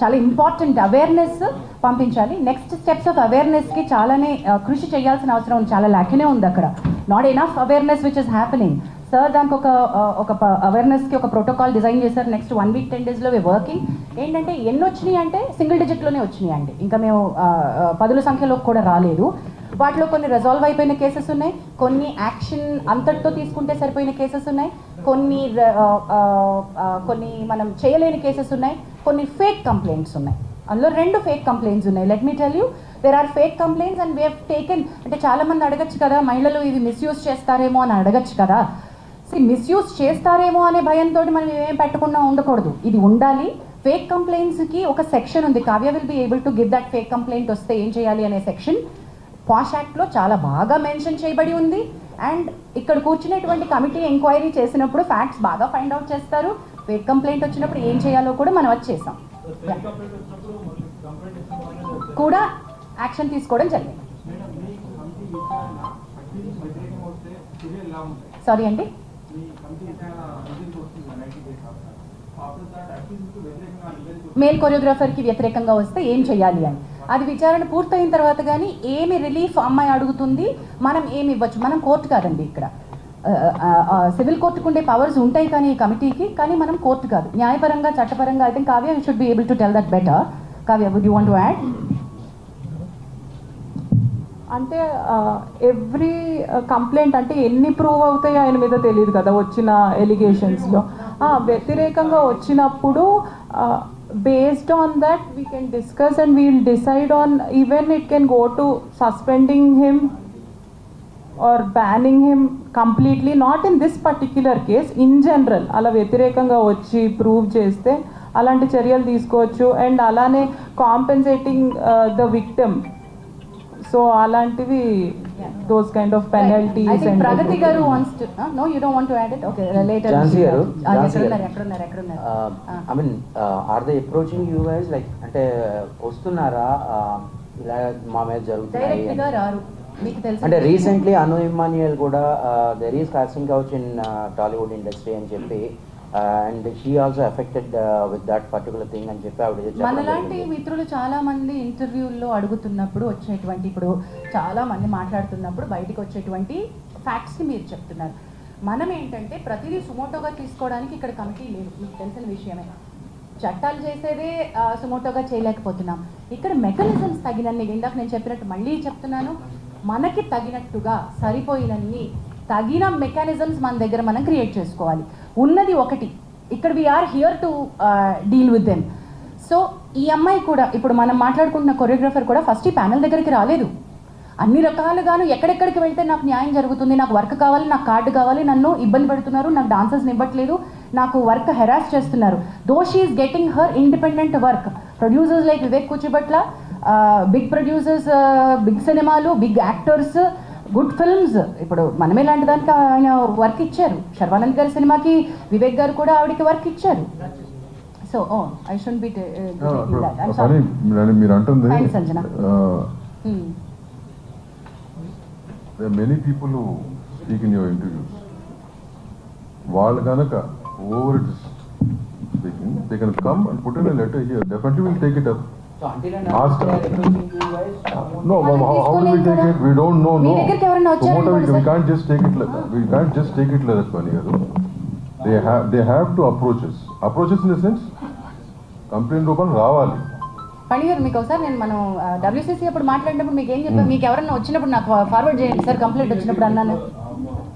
S2: చాలా ఇంపార్టెంట్ అవేర్నెస్ పంపించాలి. నెక్స్ట్ స్టెప్స్ ఆఫ్ అవేర్నెస్కి చాలానే కృషి చేయాల్సిన అవసరం చాలా లాక్నే ఉంది అక్కడ. Not enough awareness which is happening. Sir దానికి ఒక అవేర్నెస్కి ఒక ప్రోటోకాల్ డిజైన్ చేశారు. నెక్స్ట్ 1 week 10 daysలో వర్కింగ్. ఏంటంటే ఎన్ని వచ్చినాయి అంటే సింగిల్ డిజిట్లోనే వచ్చినాయి అండి, ఇంకా మేము 10ల సంఖ్యలో కూడా రాలేదు. వాటిలో కొన్ని రిజాల్వ్ అయిపోయిన కేసెస్ ఉన్నాయి, కొన్ని యాక్షన్ అంతటితో తీసుకుంటే సరిపోయిన కేసెస్ ఉన్నాయి, కొన్ని మనం చేయలేని కేసెస్ ఉన్నాయి, కొన్ని ఫేక్ కంప్లైంట్స్ ఉన్నాయి. అందులో 2 ఫేక్ కంప్లైంట్స్ ఉన్నాయి. Let me tell you, there are fake complaints and we have taken. అంటే చాలామంది అడగచ్చు కదా, మహిళలు ఇవి మిస్యూజ్ చేస్తారేమో అని అడగచ్చు కదా. మిస్యూజ్ చేస్తారేమో అనే భయంతో మనం ఏం పెట్టకుండా ఉండకూడదు, ఇది ఉండాలి. ఫేక్ కంప్లైంట్స్కి ఒక సెక్షన్ ఉంది, Kavya will be able to give that fake complaint వస్తే ఏం చేయాలి అనే సెక్షన్ పాష్ యాక్ట్లో చాలా బాగా మెన్షన్ చేయబడి ఉంది. అండ్ ఇక్కడ కూర్చునేటువంటి కమిటీ ఎంక్వైరీ చేసినప్పుడు ఫ్యాక్ట్స్ బాగా ఫైండ్ అవుట్ చేస్తారు. ఫేక్ కంప్లైంట్ వచ్చినప్పుడు ఏం చేయాలో కూడా మనం అది చేసాం, కూడా యాక్షన్ తీసుకోవడం జరిగింది. సారీ అండి, మేల్ కొరియోగ్రాఫర్కి వ్యతిరేకంగా వస్తే ఏం చేయాలి అని అది విచారణ పూర్తయిన తర్వాత కానీ ఏమి రిలీఫ్ అమ్మాయి అడుగుతుంది, మనం ఏమి ఇవ్వచ్చు. మనం కోర్టు కాదండి, ఇక్కడ సివిల్ కోర్టుకు ఉండే పవర్స్ ఉంటాయి కానీ ఈ కమిటీకి, కానీ మనం కోర్టు కాదు. న్యాయపరంగా చట్టపరంగా I think Kavya should be able to tell that better. Kavya, would you want to add?
S3: అంటే ఎవ్రీ కంప్లైంట్ అంటే ఎన్ని ప్రూవ్ అవుతాయో ఆయన మీద తెలియదు కదా వచ్చిన ఎలిగేషన్స్లో. వ్యతిరేకంగా వచ్చినప్పుడు based on that we can discuss and we will decide on, even it can go to suspending him or banning him completely, not in this particular case, in general. అలా వ్యతిరేకంగా వచ్చి ప్రూవ్ చేస్తే అలాంటి చర్యలు తీసుకోవచ్చు. అండ్ అలానే కాంపెన్సేటింగ్ ద విక్టిమ్, సో అలాంటివి those kind of penalties.
S2: I think
S3: and
S2: Pragati garu wants to no, you don't want to add it? Okay, later.
S8: Jhansi garu,
S2: ఎక్కడున్నారు?
S8: I mean, are they approaching you guys like అంటే వస్తున్నారా ఇలా మా మీద జరుగుతున్నాయి
S2: డైరెక్ట్ గా రారు, మీకు తెలుసు.
S8: అంటే రీసెంట్లీ అను ఇమ్మాన్యుయల్ కూడా there is costing couch in Tollywood industry అని చెప్పి and she also affected with that particular thing అని చెప్పి ఆవిడ
S2: మనలాంటి మిత్రులు చాలా మంది ఇంటర్వ్యూల్లో అడుగుతున్నప్పుడు వచ్చేటువంటి, ఇప్పుడు చాలా మంది మాట్లాడుతున్నప్పుడు బయటకు వచ్చేటువంటి ఫ్యాక్ట్స్ని మీరు చెప్తున్నారు. మనం ఏంటంటే ప్రతిదీ సుమోటోగా తీసుకోవడానికి ఇక్కడ కమిటీ లేదు, మీకు తెలిసిన విషయమే. చట్టాలు చేసేదే సుమోటోగా చేయలేకపోతున్నాం. ఇక్కడ మెకానిజమ్స్ తగినన్ని, ఇందాక నేను చెప్పినట్టు మళ్ళీ చెప్తున్నాను, మనకి తగినట్టుగా సరిపోయినన్ని తగిన మెకానిజమ్స్ మన దగ్గర మనం క్రియేట్ చేసుకోవాలి. ఉన్నది ఒకటి, ఇక్కడ we're here to deal with them. So ఈ అమ్మాయి కూడా, ఇప్పుడు మనం మాట్లాడుకుంటున్న కొరియోగ్రాఫర్ కూడా ఫస్ట్ ఈ ప్యానల్ దగ్గరికి రాలేదు. అన్ని రకాలుగాను ఎక్కడెక్కడికి వెళ్తే నాకు న్యాయం జరుగుతుంది, నాకు వర్క్ కావాలి, నాకు కార్డు కావాలి, నన్ను ఇబ్బంది పెడుతున్నారు, నాకు డాన్సర్స్ని ఇవ్వట్లేదు, నాకు వర్క్ హెరాస్ చేస్తున్నారు. Though she is getting her independent work. Producers like Vivek Kuchibhatla, big producers, big సినిమాలు, బిగ్ యాక్టర్స్, గుడ్ ఫిల్మ్స్. ఇప్పుడు మనమే లాంటి దానికి ఆయన వర్క్ ఇచ్చారు. శర్వానంద్ గారి సినిమాకి వివేక్ గారు కూడా ఆవిడకి వర్క్ ఇచ్చారు. సో ఐ షుడ్ బి
S1: మీరు అంటుంది
S2: Sanjana.
S1: there are many people who speak in your interviews. వాళ్ళు కనుక over it speaking, they can come and put in a letter here. Definitely we'll take it up.
S8: So until and
S1: Ask
S8: unless they are
S1: her.
S8: approaching you guys,
S1: No, how will we take it? We don't know.
S2: Me
S1: No.
S2: దగ్గరికి ఎవరైనా వచ్చారనుకోండి
S1: Promoter, we
S2: sir.
S1: can't just take it like that. We can't just take it like that, Pani garu. They have to approach us. Approach us in the sense, complaint రూపం రావాలి.
S2: పని గారు, మీకు ఒకసారి నేను మనం డబ్ల్యూసీసీ అప్పుడు మాట్లాడినప్పుడు మీకు ఏం చెప్పాను, మీకు ఎవరన్నా వచ్చినప్పుడు నాకు ఫార్వర్డ్ చేయండి సార్ కంప్లైంట్ వచ్చినప్పుడు అన్నాను.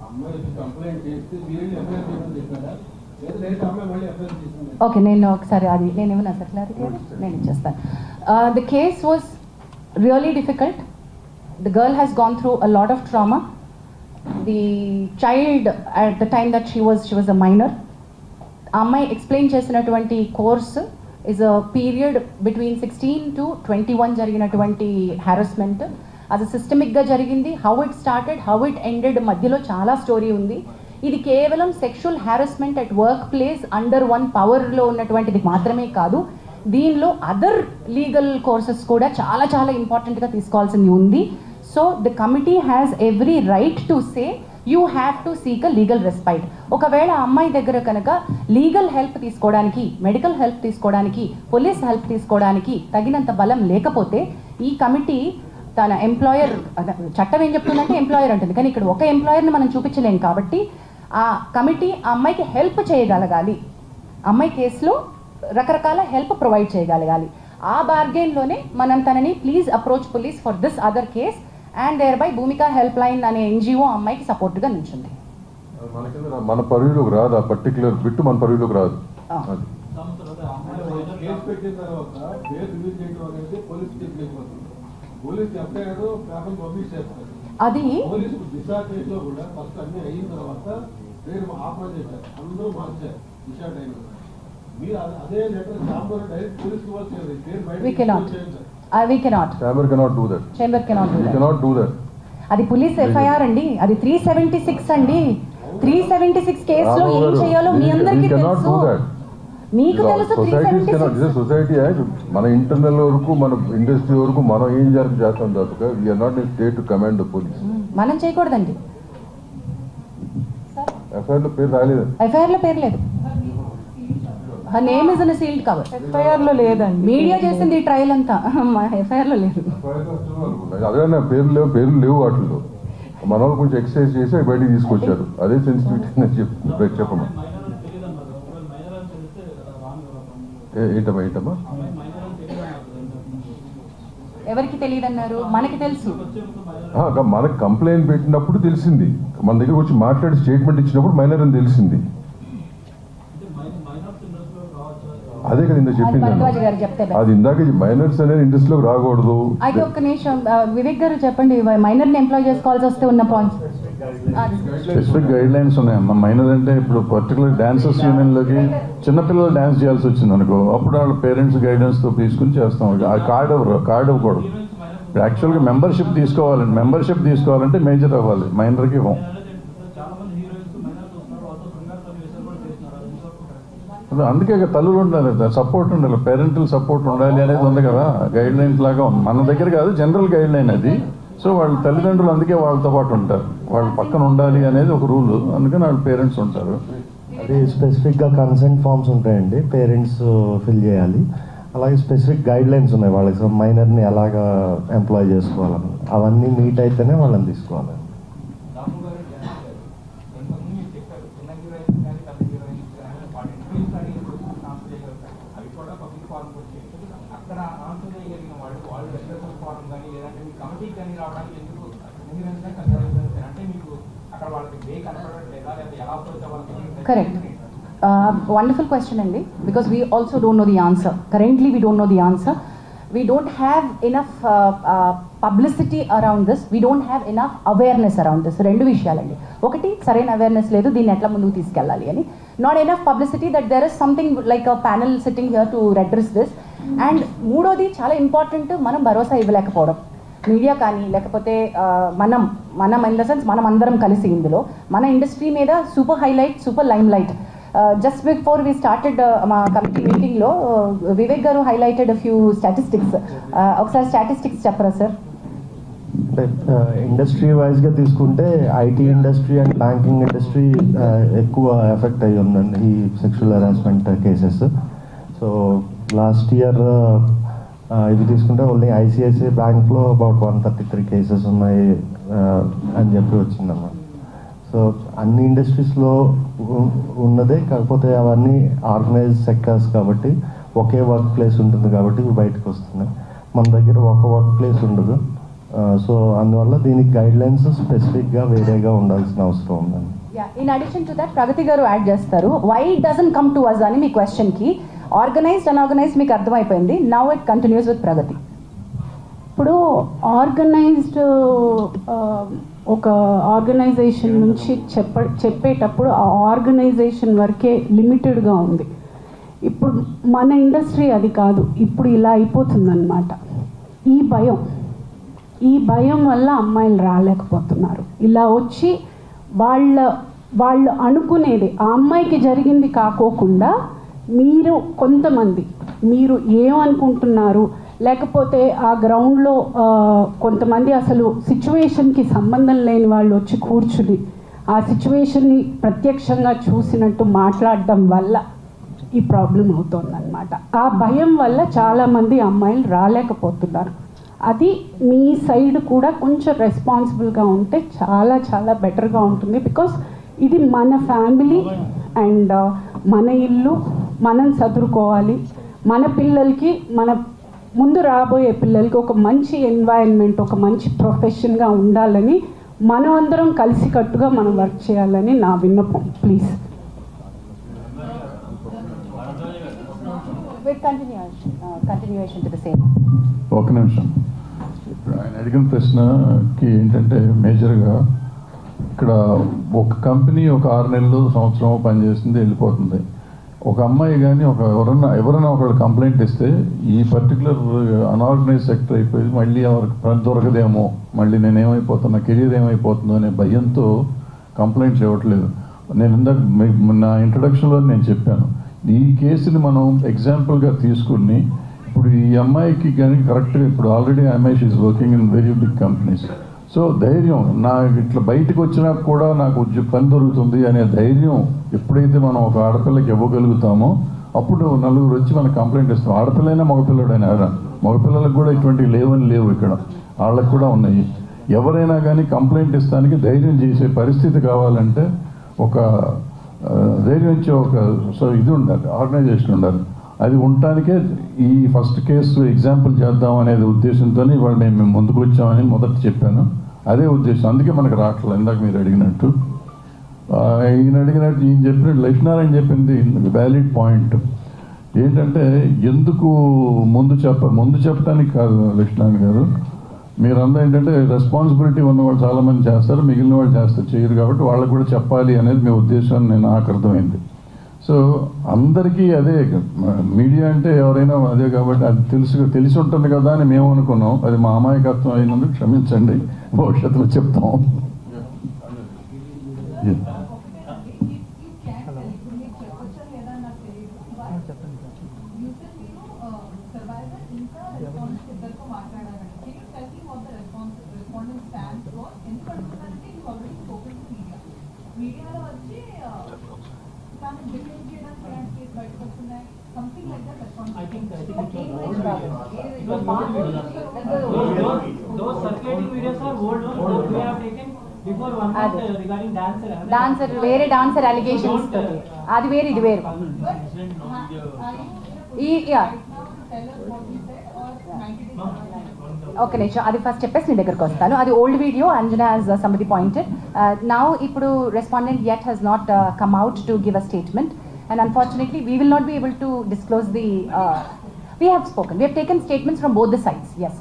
S5: అమ్మాయికి కంప్లైంట్ చేస్తే వీళ్ళు ఎఫ్ఐఆర్ చేయమని చెప్పారా? లేదా అమ్మాయి మళ్ళీ ఎఫ్ఐఆర్ చేసింది?
S2: ఓకే, నేను ఒకసారి అది నేను ఏమన్నా సార్ క్లారిటీ నేను ఇచ్చేస్తాను. The case was really difficult. The girl has gone through a lot of trauma. The child at the time that she was a minor. ఆ అమ్మాయి ఎక్స్ప్లెయిన్ చేసినటువంటి course is a period between 16 to 21 జరిగినటువంటి హ్యారస్మెంట్. అది సిస్టమిక్గా జరిగింది. How it started, how it ended, మధ్యలో చాలా స్టోరీ ఉంది. ఇది కేవలం sexual harassment at work place under one పవర్లో ఉన్నటువంటిది మాత్రమే కాదు, దీనిలో అదర్ లీగల్ కోర్సెస్ కూడా చాలా చాలా ఇంపార్టెంట్గా తీసుకోవాల్సింది ఉంది. So the committee has every right to say you have to seek a legal respite. ఒకవేళ అమ్మాయి దగ్గర కనుక లీగల్ హెల్ప్ తీసుకోవడానికి, మెడికల్ హెల్ప్ తీసుకోవడానికి, పోలీస్ హెల్ప్ తీసుకోవడానికి తగినంత బలం లేకపోతే ఈ కమిటీ తన ఎంప్లాయర్, చట్టం ఏం చెప్తుందంటే ఎంప్లాయర్ అంటుంది, కానీ ఇక్కడ ఒక ఎంప్లాయర్ని మనం చూపించలేం కాబట్టి ఆ కమిటీ ఆ అమ్మాయికి హెల్ప్ చేయగలగాలి. అమ్మాయి కేసులో రకరకాల హెల్ప్ ప్రొవైడ్ చేయగలగాలి. ఆ బార్గెన్లోనే మనం తనని please approach police for this other case and thereby Bhumika help line అనే ఎన్జిఓ అమ్మాయికి సపోర్ట్గా నిల్చుంది.
S1: మన పరిధిలోకి రాదు, ఆ పర్టికులర్ బిట్ మన పరిధిలోకి రాదు. అది
S5: కేసు పెట్టిన తర్వాత పేరు రిలీజ్ చేయడం అనేది పోలీస్ కేసు అయిపోతుంది. పోలీస్ ఎఫ్ఐఆర్ పేపర్ పబ్లిష్ చేస్తారు.
S2: అది
S5: పోలీసు దిశ కేసులో కూడా ఫస్ట్ అన్ని అయిన తర్వాత పేరు ఆఫర్ చేశారు, అందరూ మార్చారు దిశ టైం. మీరు అదే లెటర్ ఛాంబర్ డైరెక్ట్ పోలీస్ ఇవ్వాల్సింది, పేరు
S2: we cannot.
S5: బయట
S2: We cannot.
S1: Chamber cannot do that.
S2: Chamber cannot do
S1: We
S2: that.
S1: cannot do that.
S2: అది పోలీస్ ఎఫ్ఐఆర్ అండి, అది 376 అండి. 376 కేసులో
S1: Rama
S2: ఏం
S1: garu,
S2: చేయాలో మీ అందరికీ
S1: we cannot
S2: తెలుసు.
S1: do that.
S2: మీకు తెలుసు
S1: సొసైటీస్ కెనాట్,
S2: 376.
S1: సొసైటీ మన ఇంటర్నల్ వరకు మన ఇండస్ట్రీ వరకు మనం ఏం చేస్తాం తప్ప we're not in state to command the police.
S2: మనం చేయకూడదండి.
S1: ఎఫ్ఐఆర్ లో పేరు రాలేదు.
S2: ఎఫ్ఐఆర్ లో పేరు లేదు. Her name is in sealed cover.
S3: FIR లో లేదండి.
S2: మీడియా చేసింది ఈ ట్రయల్ అంతా, ఎఫ్ఐఆర్ లో లేదు.
S1: అదే పేర్లు లేవు వాటిల్లో. మన వాళ్ళు కొంచెం ఎక్సర్సైజ్ చేసి అవి బయటికి తీసుకొచ్చారు. అదే సెన్సిటివిటీ అని చెప్పమ్మా.
S6: మైనర్ అని తెలియదు అన్నారు. ఒకవేళ మైనర్ అని తెలిస్తే రాంగ్ కదా.
S1: ఏంటమ్మా
S6: అమ్మాయి మైనర్ అని తెలియదు అన్నారు.
S2: ఎవరికి తెలియదన్నారు? మనకి తెలుసు.
S1: మనకు కంప్లైంట్ పెట్టినప్పుడు తెలిసింది, మన దగ్గర వచ్చి మాట్లాడి స్టేట్మెంట్ ఇచ్చినప్పుడు మైనర్ అని తెలిసింది. అదే కదా ఇందాక చెప్పింది.
S2: భరద్వాజ్ గారు చెప్తే
S1: అది ఇందాక మైనర్స్ అనేది ఇండస్ట్రీలోకి రాకూడదు.
S2: అయితే ఒక్క నిమిషం, వివేక్ గారు చెప్పండి, మైనర్ ని ఎంప్లాయ్ చేసుకోవాల్సి వస్తే ఉన్న పాయింట్స్.
S4: స్పెసిఫిక్ గైడ్ లైన్స్ ఉన్నాయమ్మా. మైనర్ అంటే ఇప్పుడు పర్టికులర్ డాన్సర్స్ యూనియన్లోకి చిన్నపిల్లలు డాన్స్ చేయాల్సి వచ్చింది అనుకో, అప్పుడు వాళ్ళ పేరెంట్స్ గైడెన్స్తో తీసుకుని చేస్తాం. ఆ కార్డ్ ఇవ్వకూడదు. యాక్చువల్గా మెంబర్షిప్ తీసుకోవాలంటే మేజర్ అవ్వాలి, మైనర్కి ఇవ్వం.
S6: చాలా మంది హీరోయిన్స్ మైనర్ చూస్తున్నారు, వాళ్ళతో శృంగారతో వేసాలు కూడా చేస్తున్నారు.
S4: అందుకే తల్లులు ఉండాలి, సపోర్ట్ ఉండాలి, పేరెంటల్ సపోర్ట్ ఉండాలి అనేది ఉంది కదా, గైడ్ లైన్స్ లాగా ఉంది. మన దగ్గర కాదు, జనరల్ గైడ్ లైన్ అది. సో వాళ్ళ తల్లిదండ్రులు అందుకే వాళ్ళతో పాటు ఉంటారు, వాళ్ళ పక్కన ఉండాలి అనేది ఒక రూల్. అందుకని వాళ్ళ పేరెంట్స్ ఉంటారు.
S9: అది స్పెసిఫిక్గా కన్సెంట్ ఫామ్స్ ఉంటాయండి, పేరెంట్స్ ఫిల్ చేయాలి. అలాగే స్పెసిఫిక్ గైడ్ లైన్స్ ఉన్నాయి వాళ్ళకి, మైనర్ని ఎలాగా ఎంప్లాయ్ చేసుకోవాలని. అవన్నీ మీట్ అయితేనే వాళ్ళని తీసుకోవాలి.
S10: అక్కడ ఆన్సర్ చేయగలిగిన వాళ్ళు రెగ్యులేషన్ ఫారం కానీ లేదంటే మీ కమిటీకి కానీ రావడానికి ఎందుకు అంటే మీకు అక్కడ వాళ్ళకి వే కనపడట్లేదా, లేదా ఎలా అప్రోచ్ అవ్వాలి?
S2: కరెక్ట్. వండర్ఫుల్ క్వశ్చన్ అండి, because we also don't know the answer. Currently we don't know the answer. We don't have enough publicity around this, we don't have enough awareness around this. రెండు విషయాలండి. ఒకటి, సరైన అవేర్నెస్ లేదు, దీన్ని ఎట్లా ముందుకు తీసుకెళ్ళాలి అని. Not enough publicity that there is something like a panel sitting here to address this. And మూడోది చాలా ఇంపార్టెంట్, మనం భరోసా ఇవ్వలేకపోవడం. మీడియా కానీ లేకపోతే మనం ఇన్ ద సెన్స్ మనం అందరం కలిసి ఇందులో మన ఇండస్ట్రీ మీద super highlight, super lime light. Just before we started మా కమిటీ మీటింగ్లో వివేక్ గారు హైలైటెడ్ ఫ్యూ స్టాటిస్టిక్స్. ఒకసారి స్టాటిస్టిక్స్ చెప్పరా సార్?
S9: అంటే ఇండస్ట్రీ వైజ్గా తీసుకుంటే IT industry and banking industry ఎక్కువ ఎఫెక్ట్ అయ్యి ఉందండి ఈ sexual harassment cases. So last year ఇవి తీసుకుంటే ఓన్లీ ఐసిఐసిఐ బ్యాంక్లో అబౌట్ 133 కేసెస్ ఉన్నాయి అని చెప్పి వచ్చిందన్నమాట. సో అన్ని ఇండస్ట్రీస్లో ఉన్నదే, కాకపోతే అవన్నీ ఆర్గనైజ్ సెక్టర్స్ కాబట్టి ఒకే వర్క్ ప్లేస్ ఉంటుంది కాబట్టి ఇవి బయటకు వస్తున్నాయి. మన దగ్గర ఒక వర్క్ ప్లేస్ ఉండదు. సో అందువల్ల దీనికి గైడ్ లైన్స్ స్పెసిఫిక్గా వేరేగా ఉండాల్సిన అవసరం ఉందండి.
S2: In addition to that Pragati గారు యాడ్ చేస్తారు, why it doesn't come to us అని మీ క్వశ్చన్కి. ఆర్గనైజ్డ్ అన్ఆర్గనైజ్డ్ మీకు అర్థమైపోయింది. Now it continues with Pragati.
S11: ఇప్పుడు ఆర్గనైజ్డ్ ఒక ఆర్గనైజేషన్ నుంచి చెప్పేటప్పుడు ఆ ఆర్గనైజేషన్ వరకే లిమిటెడ్గా ఉంది. ఇప్పుడు మన ఇండస్ట్రీ అది కాదు, ఇప్పుడు ఇలా అయిపోతుందన్నమాట. ఈ భయం వల్ల అమ్మాయిలు రాలేకపోతున్నారు. ఇలా వచ్చి వాళ్ళు అనుకునేది ఆ అమ్మాయికి జరిగింది కాకోకుండా మీరు ఏమనుకుంటున్నారు, లేకపోతే ఆ గ్రౌండ్లో కొంతమంది అసలు సిచ్యువేషన్కి సంబంధం లేని వాళ్ళు వచ్చి కూర్చుని ఆ సిచ్యువేషన్ని ప్రత్యక్షంగా చూసినట్టు మాట్లాడడం వల్ల ఈ ప్రాబ్లం అవుతుందన్నమాట. ఆ భయం వల్ల చాలామంది అమ్మాయిలు రాలేకపోతున్నారు. అది మీ సైడ్ కూడా కొంచెం రెస్పాన్సిబుల్గా ఉంటే చాలా చాలా బెటర్గా ఉంటుంది. బికాస్ ఇది మన ఫ్యామిలీ అండ్ మన ఇల్లు, మనం చదువుకోవాలి. మన పిల్లలకి, మన ముందు రాబోయే పిల్లలకి ఒక మంచి ఎన్వైరన్మెంట్, ఒక మంచి ప్రొఫెషన్గా ఉండాలని మనం అందరం కలిసికట్టుగా మనం వర్క్ చేయాలని నా విన్నపం. Please.
S2: with continuation to the same.
S4: ఒక నిమిషం. ఇప్పుడు ఆయన అడిగిన ప్రశ్నకి ఏంటంటే మేజర్గా ఇక్కడ ఒక కంపెనీ ఒక 6 నెలలు సంవత్సరం పనిచేస్తుంది, వెళ్ళిపోతుంది. ఒక అమ్మాయి కానీ ఎవరైనా ఒకళ్ళు కంప్లైంట్ ఇస్తే ఈ పర్టికులర్ అన్ఆర్గనైజ్ సెక్టర్ అయిపోయి మళ్ళీ ఎవరికి పని దొరకదేమో, మళ్ళీ నేనేమైపోతున్నా, కెరీర్ ఏమైపోతుందో అనే భయంతో కంప్లైంట్స్ ఇవ్వట్లేదు. నేను ఇందాక నా ఇంట్రడక్షన్లో నేను చెప్పాను, ఈ కేసుని మనం ఎగ్జాంపుల్గా తీసుకుని ఇప్పుడు ఈ అమ్మాయికి కానీ కరెక్ట్గా ఇప్పుడు ఆల్రెడీ అమ్మాయి she's working in very big companies. So ధైర్యం, నా ఇట్లా బయటకు వచ్చినా కూడా నాకు పని దొరుకుతుంది అనే ధైర్యం ఎప్పుడైతే మనం ఒక ఆడపిల్లకి ఇవ్వగలుగుతామో అప్పుడు నలుగురు వచ్చి మనకు కంప్లైంట్ ఇస్తాం. ఆడపిల్లైనా మగపిల్లడైనా మగపిల్లలకు కూడా ఇటువంటివి లేవు, ఇక్కడ వాళ్ళకు కూడా ఉన్నాయి. ఎవరైనా కానీ కంప్లైంట్ ఇస్తానికి ధైర్యం చేసే పరిస్థితి కావాలంటే ఒక ధైర్యం ఇచ్చే ఇది ఉండాలి, ఆర్గనైజేషన్ ఉండాలి. అది ఉండటానికే ఈ ఫస్ట్ కేసు ఎగ్జాంపుల్ చేద్దాం అనేది ఉద్దేశంతో ఇవాళ మేము ముందుకు వచ్చామని మొదట చెప్పాను. అదే ఉద్దేశం, అందుకే మనకు రావట్లేదు. ఇందాక మీరు అడిగినట్టు ఈయన చెప్పినట్టు లక్ష్మీనారాయణ చెప్పింది వ్యాలిడ్ పాయింట్. ఏంటంటే ఎందుకు ముందు చెప్పడానికి కాదు లక్ష్మీనారాయణ గారు, మీరందరూ ఏంటంటే రెస్పాన్సిబిలిటీ ఉన్న వాళ్ళు చాలామంది చేస్తారు, మిగిలిన వాళ్ళు చేయరు, కాబట్టి వాళ్ళకు కూడా చెప్పాలి అనేది మీ ఉద్దేశం నాకు అర్థమైంది. సో అందరికీ అదే, మీడియా అంటే ఎవరైనా అదే కాబట్టి అది తెలిసి ఉంటుంది కదా అని మేము అనుకున్నాం. అది మా అమాయకత్వం అయినందుకు క్షమించండి, భవిష్యత్తులో చెప్తాం.
S2: డాన్సర్ వేరే, డాన్సర్ అలిగేషన్స్ అది వేరు, ఇది వేరు. ఒక నిమిషం, అది ఫస్ట్ చెప్పేసి నీ దగ్గరకు వస్తాను. అది old video, Anjana as somebody pointed. Now ఇప్పుడు respondent yet has not come out to give a statement, and unfortunately we will not be able to disclose the we have spoken, we have taken statements from both the sides. Yes,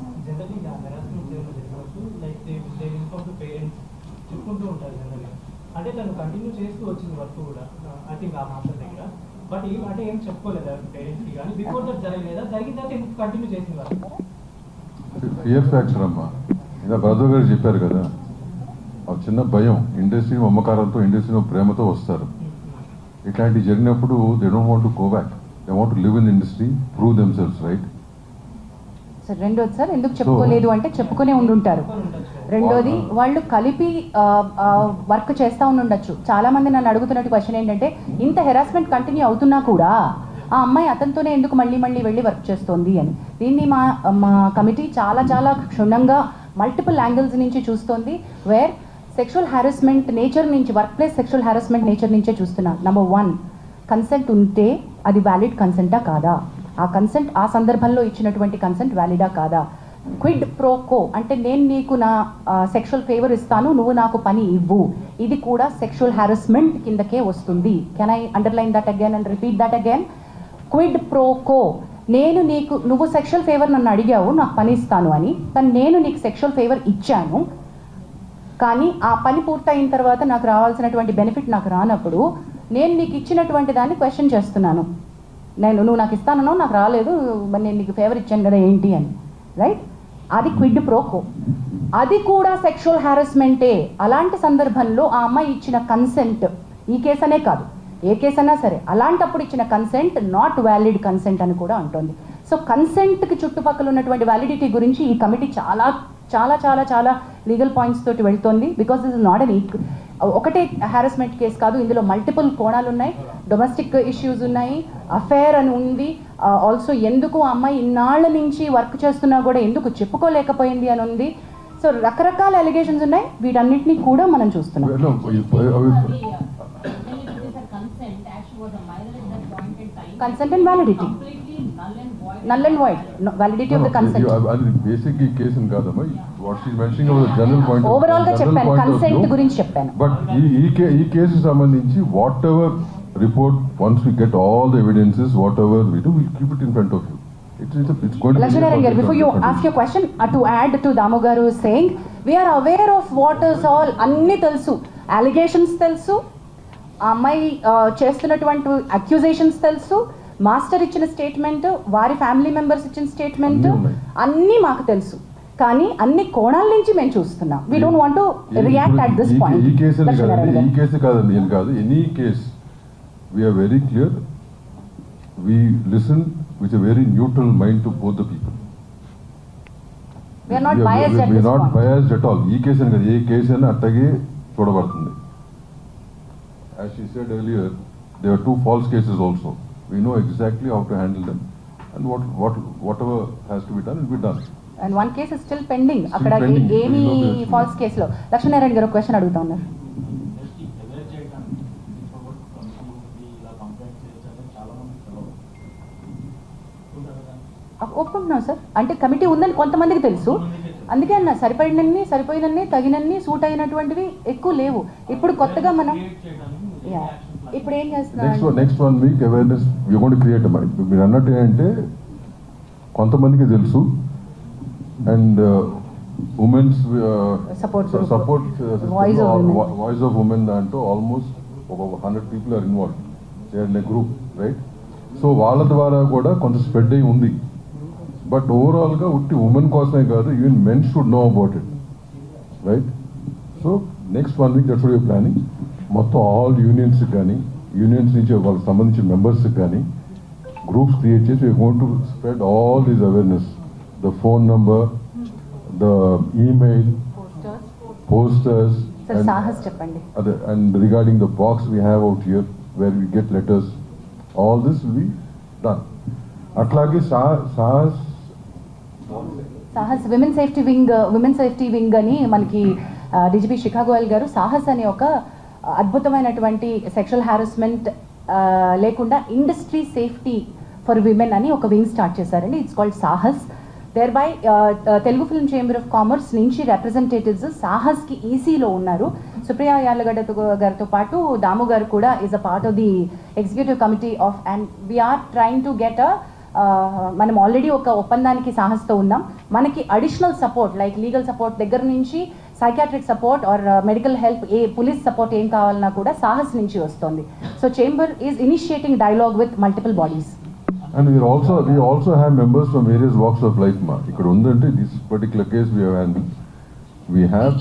S10: అంటే తను కంటిన్యూ చేస్తూ వచ్చింది వర్క్ కూడా, ఐ థింక్ ఆ మాస్టర్ దగ్గర. బట్ అంటే ఏం చెప్పుకోలేదు పేరెంట్స్కి, కానీ బిఫోర్ దట్ జరగలేదా, జరిగిన తర్వాత ఎందుకు కంటిన్యూ చేసింది వర్క్?
S1: ఫియర్ ఫ్యాక్టర్ అమ్మా, ఇలా బ్రదర్ గారు చెప్పారు కదా, ఆ చిన్న భయం, ఇండస్ట్రీ మమకారంతో, ఇండస్ట్రీ ప్రేమతో వస్తారు. ఇట్లాంటివి జరిగినప్పుడు they don't want to go back, they want to live in industry, prove themselves, right?
S2: Sir రెండోది సార్ ఎందుకు చెప్పుకోలేదు అంటే చెప్పుకునే ఉండుంటారు. రెండోది వాళ్ళు కలిపి వర్క్ చేస్తూ ఉండొచ్చు. చాలామంది నన్ను అడుగుతున్నట్టు క్వశ్చన్ ఏంటంటే, ఇంత హెరాస్మెంట్ కంటిన్యూ అవుతున్నా కూడా ఆ అమ్మాయి అతనితోనే ఎందుకు మళ్ళీ వెళ్ళి వర్క్ చేస్తోంది అని. దీన్ని మా కమిటీ చాలా చాలా క్షుణ్ణంగా మల్టిపుల్ యాంగిల్స్ నుంచి చూస్తోంది. వేర్ సెక్షువల్ హారాస్మెంట్ నేచర్ నుంచి, work place sexual harassment nature నుంచే చూస్తున్నాను. నెంబర్ 1, కన్సెంట్ ఉంటే అది వ్యాలిడ్ కన్సెంటా కాదా, ఆ కన్సెంట్ ఆ సందర్భంలో ఇచ్చినటువంటి కన్సెంట్ వ్యాలిడా కాదా. క్విడ్ ప్రో కో అంటే నేను నీకు నా సెక్షువల్ ఫేవర్ ఇస్తాను, నువ్వు నాకు పని ఇవ్వు, ఇది కూడా సెక్షువల్ హారాస్మెంట్ కిందకే వస్తుంది. Can I underline that again and repeat that again? Quid pro quo, నువ్వు సెక్షువల్ ఫేవర్ నన్ను అడిగావు, నాకు పని ఇస్తాను అని, కానీ నేను నీకు సెక్షువల్ ఫేవర్ ఇచ్చాను, కానీ ఆ పని పూర్తయిన తర్వాత నాకు రావాల్సినటువంటి బెనిఫిట్ నాకు రానప్పుడు నేను నీకు ఇచ్చినటువంటి దాన్ని క్వశ్చన్ చేస్తున్నాను. నువ్వు నాకు ఇస్తానో నాకు రాలేదు, మరి నేను నీకు ఫేవర్ ఇచ్చాను కదా ఏంటి అని, రైట్? అది క్విడ్ ప్రోకో, అది కూడా సెక్షువల్ హారాస్మెంటే. అలాంటి సందర్భంలో ఆ అమ్మాయి ఇచ్చిన కన్సెంట్, ఈ కేసు అనే కాదు ఏ కేసు అయినా సరే, అలాంటప్పుడు ఇచ్చిన కన్సెంట్ నాట్ వ్యాలిడ్ కన్సెంట్ అని కూడా అంటుంది. సో కన్సెంట్కి చుట్టుపక్కల ఉన్నటువంటి వ్యాలిడిటీ గురించి ఈ కమిటీ చాలా చాలా చాలా చాలా లీగల్ పాయింట్స్ తోటి వెళ్తోంది. Because this is not an ఒకటే హారాస్మెంట్ కేసు కాదు, ఇందులో మల్టిపుల్ కోణాలు ఉన్నాయి, డొమెస్టిక్ ఇష్యూస్ ఉన్నాయి, అఫేర్ అని ఉంది, ఆల్సో ఎందుకు ఆ అమ్మాయి ఇన్నాళ్ల నుంచి వర్క్ చేస్తున్నా కూడా ఎందుకు చెప్పుకోలేకపోయింది అని ఉంది. సో రకరకాల అలిగేషన్స్ ఉన్నాయి, వీటన్నిటినీ కూడా మనం చూస్తున్నాం. Consent and validity. Null and void. No, validity of the consent.
S1: Basic case in kadamma. What she is mentioning about the general point.
S2: Overall ga cheppanu, consent gurinchi cheppanu.
S1: But ee case ki sambandhinchi whatever report, once we get all the evidences, whatever we do, we'll keep it in front of you. It's going to be...
S2: Lakshminarayan garu, before you ask your question, to add to Damu garu saying, we are aware of what is all, anni telsu, allegations telsu, అమ్మాయి చేస్తున్నటువంటి అక్యూజేషన్స్ తెలుసు, మాస్టర్ ఇచ్చిన స్టేట్మెంట్, వారి ఫ్యామిలీ మెంబర్స్ ఇచ్చిన స్టేట్మెంట్ అన్నీ మాకు తెలుసు. కానీ అన్ని కోణాల నుంచి మేము చూస్తున్నాం. We don't want to react at this point.
S1: ఈ కేసు కాదండి, నేను కాదు, any case we're very clear. We listen with a very neutral mind to both the people.
S2: We're not biased at this point.
S1: Not biased at all. ఈ కేసు అని కాదు, ఏ కేసు అయినా అట్టగే చూడబడుతుంది. As she said earlier, there are 2 false cases also. We know exactly how to handle them, and whatever has to be done will be done.
S2: And one case is still pending. అక్కడ
S1: pending.
S2: ఏమి ఫాల్స్ కేసులో. లక్ష్మీనారాయణ గారు క్వశ్చన్ అడుగుతా ఉన్నారు. ఒప్పుకుంటున్నాం సార్. అంటే కమిటీ ఉందని కొంతమందికి తెలుసు, అందుకే అన్న సరిపోయినన్ని తగినన్ని సూట్ అయినటువంటివి ఎక్కువ లేవు. ఇప్పుడు కొత్తగా మనం ఇప్పుడు ఏం చేస్తున్నాం,
S1: next 1 week awareness we going to create. మీరు అన్నట్టు ఏంటంటే కొంతమందికి తెలుసు, and women's support voice of women దాంట్లో ఆల్మోస్ట్ ఒక 100 people are involve, they are in a group, right? So వాళ్ళ ద్వారా కూడా కొంత స్ప్రెడ్ అయి ఉంది. బట్ ఓవరాల్గా ఉట్టి ఉమెన్ కోసమే కాదు, even men should know about it, right? So next 1 week that's what we are planning. మొత్తం ఆల్ యూనియన్స్ కానీ, యూనియన్స్ నుంచి వాళ్ళకి సంబంధించిన మెంబర్స్కి కానీ గ్రూప్స్ క్రియేట్ చేసి we going to spread all these awareness, the phone number, the email, posters,
S2: Sahas చెప్పండి.
S1: అదే, and regarding the box we have out here where we get letters, all this will be done. అట్లాగే
S2: సాహస్ విమెన్ సేఫ్టీ వింగ్ అని మనకి డీజీపీ శిఖా గోయల్ గారు సాహస్ అనే ఒక అద్భుతమైనటువంటి సెక్షువల్ హారాస్మెంట్ లేకుండా ఇండస్ట్రీ సేఫ్టీ ఫర్ విమెన్ అని ఒక వింగ్ స్టార్ట్ చేశారండి. It's called Sahas. Thereby Telugu film chamber of commerce నుంచి రిప్రజెంటేటివ్స్ సాహస్కి ఈసీలో ఉన్నారు. సుప్రియ యార్లగడ్డ గారితో పాటు దాము గారు కూడా is a part of the executive committee of, and we're trying to get మనం ఆల్రెడీ ఒక ఒప్పందానికి సాహస్తో ఉన్నాం. మనకి additional support like legal support దగ్గర నుంచి psychiatric support or medical help, police support ఏం కావాలన్నా కూడా సాహస్ నుంచి వస్తుంది. So chamber is initiating dialogue with multiple bodies.
S1: And we also have members from various walks of life. ఇక్కడ ఉందంటే this particular case we have handled.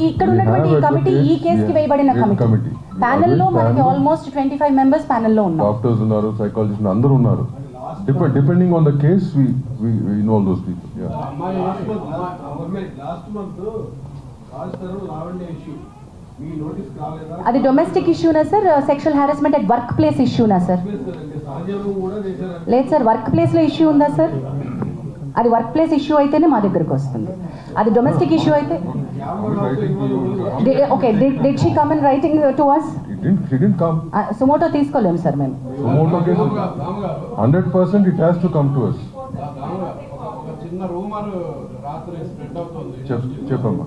S2: ఇక్కడ ఉన్నటువంటి ఈ కమిటీ ఈ కేసుకి వేయబడిన కమిటీ ప్యానెల్లో మనకి ఆల్మోస్ట్ 25 మెంబర్స్ ప్యానెల్లో ఉన్నారు.
S1: డాక్టర్స్ ఉన్నారు, సైకాలజిస్ట్ అందరూ ఉన్నారు. Depending on the case, we involve those people. Yeah.
S5: Last month, Lavanya issue. మీ నోటీస్ కాలేదా?
S2: అది డొమెస్టిక్ ఇష్యూనా sir, sexual harassment at work place ఇష్యూనా సార్? లేదు సార్, వర్క్ ప్లేస్లో ఇష్యూ ఉందా సార్? అది వర్క్ ప్లేస్ ఇష్యూ అయితేనే మా దగ్గరకు వస్తుంది. అది డొమెస్టిక్ ఇష్యూ అయితే okay. Did she come in writing to us?
S1: She didn't come.
S2: Suo motu తీసుకోలేము సార్ మేము.
S1: Sumoto case 100% it has to come to us.
S5: చిన్న రూమర్ రాత్రి స్ప్రెడ్ అవుతుంది.
S1: చెప్పమ్మా.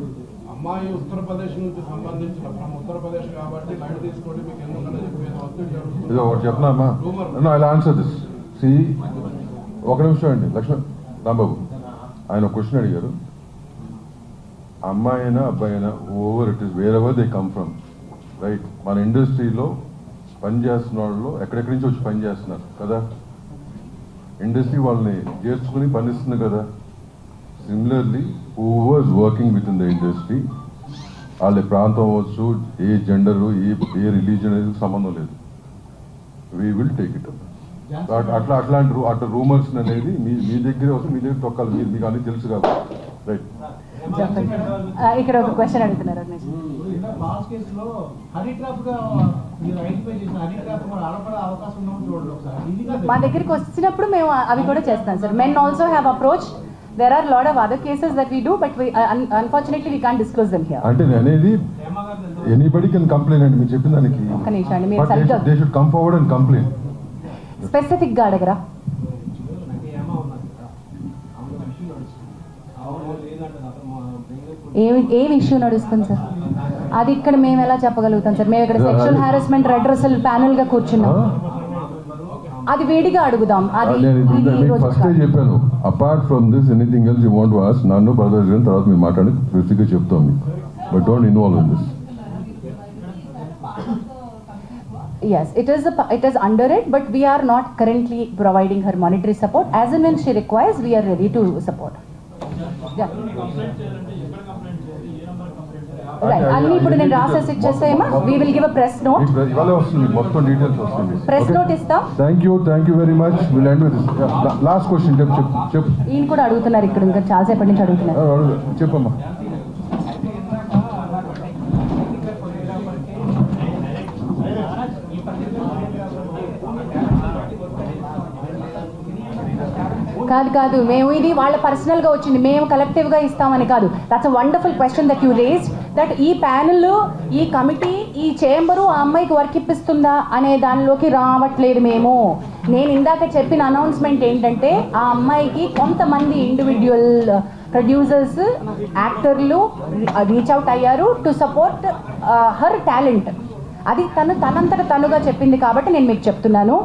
S5: అమ్మాయి ఉత్తరప్రదేశ్ నుంచి సంబంధించిన ఉత్తరప్రదేశ్ కాబట్టి లైట్ తీసుకోండి, మీకు ఎందుకన్నా చెప్పేది
S1: ఇది ఒకటి చెప్పినామా? I answer this. సి, ఒక నిమిషం అండి లక్ష్మణ్ రాంబాబు, ఆయన ఒక క్వశ్చన్ అడిగారు. అమ్మాయి అయినా అబ్బాయి అయినా over it is where ever they come from, right? మన ఇండస్ట్రీలో పనిచేస్తున్న వాళ్ళు ఎక్కడెక్కడి నుంచి వచ్చి పని చేస్తున్నారు కదా, ఇండస్ట్రీ వాళ్ళని చేర్చుకుని పనిస్తుంది కదా. Similarly whoever's working with in the industry, వాళ్ళ ప్రాంతం అవ్వచ్చు, ఏ జెండరు, ఏ రిలీజన్ అనేది సంబంధం లేదు. We will take it up. అట్లాంటి రూమర్స్ అనేది మీ దగ్గరే వస్తే మీ దగ్గర తొక్కాలి. మీకు అన్నీ తెలుసు కాబట్టి, రైట్?
S2: ఇక్కడ ఒక క్వశ్చన్ అడుగుతున్నారు. మా దగ్గరికి వచ్చినప్పుడు మేము అవి కూడా చేస్తాం sir. Men also have approach. There are a lot of other cases that we do, but unfortunately we can't disclose them here.
S1: అంటే అనేది ఎనీబడి కెన్ కంప్లైంట్ అండి. మీరు చెప్పిన దానికి
S2: ఒక్క నిమిషం అండి, మీరు సరిగ్గా
S1: they should come forward and complaint.
S2: Specific గా అడగరా? ఏం ఇష్యూ నడుస్తుంది సార్? అది ఇక్కడ మేము ఎలా చెప్పగలుగుతాం సార్? మేము ఇక్కడ సెక్షువల్ హారాస్మెంట్ రెడ్రెసల్ ప్యానెల్ గా కూర్చున్నాం. అది వేడిగా అడుగుదాం. అది
S1: నేను
S2: ఇది ఈ రోజు
S1: ఫస్టే
S2: కాదు.
S1: చెప్పాను, apart from this anything else you want to ask నన్ను బ్రదర్స్ తర్వాత మీరు మాట్లాడి స్పెసిఫిక్గా చెప్తాం మీకు, but don't involve in this.
S2: Yes, it is under it, but we are not currently providing her monetary support. As and when she requires, we are ready to support. Yeah. Right. అన్ని ఇప్పుడు నేను రాసేసి ఇచ్చేసేమా, we will give a press note.
S1: ఇవాళ వస్తుంది మొత్తం డీటెయిల్స్ వస్తుంది.
S2: Press note ఇస్తాం.
S1: Thank you very much. Will end with this. Last question చెప్పు.
S2: ఈయన కూడా అడుగుతున్నారు ఇక్కడ, ఇంకా చాలాసేపటి నుంచి అడుగుతున్నారు.
S1: చెప్పమ్మా.
S2: కాదు మేము ఇది వాళ్ళ పర్సనల్గా వచ్చింది, మేము కలెక్టివ్గా ఇస్తామని కాదు. That's a wonderful question that you raised, that ఈ ప్యానెల్, ఈ కమిటీ, ఈ చేంబరు ఆ అమ్మాయికి వర్క్ ఇప్పిస్తుందా అనే దానిలోకి రావట్లేదు మేము. నేను ఇందాక చెప్పిన అనౌన్స్మెంట్ ఏంటంటే ఆ అమ్మాయికి కొంతమంది ఇండివిజువల్ ప్రొడ్యూసర్స్, యాక్టర్లు రీచ్ అవుట్ అయ్యారు టు సపోర్ట్ హర్ టాలెంట్. అది తనంతట తనుగా చెప్పింది కాబట్టి నేను మీకు చెప్తున్నాను.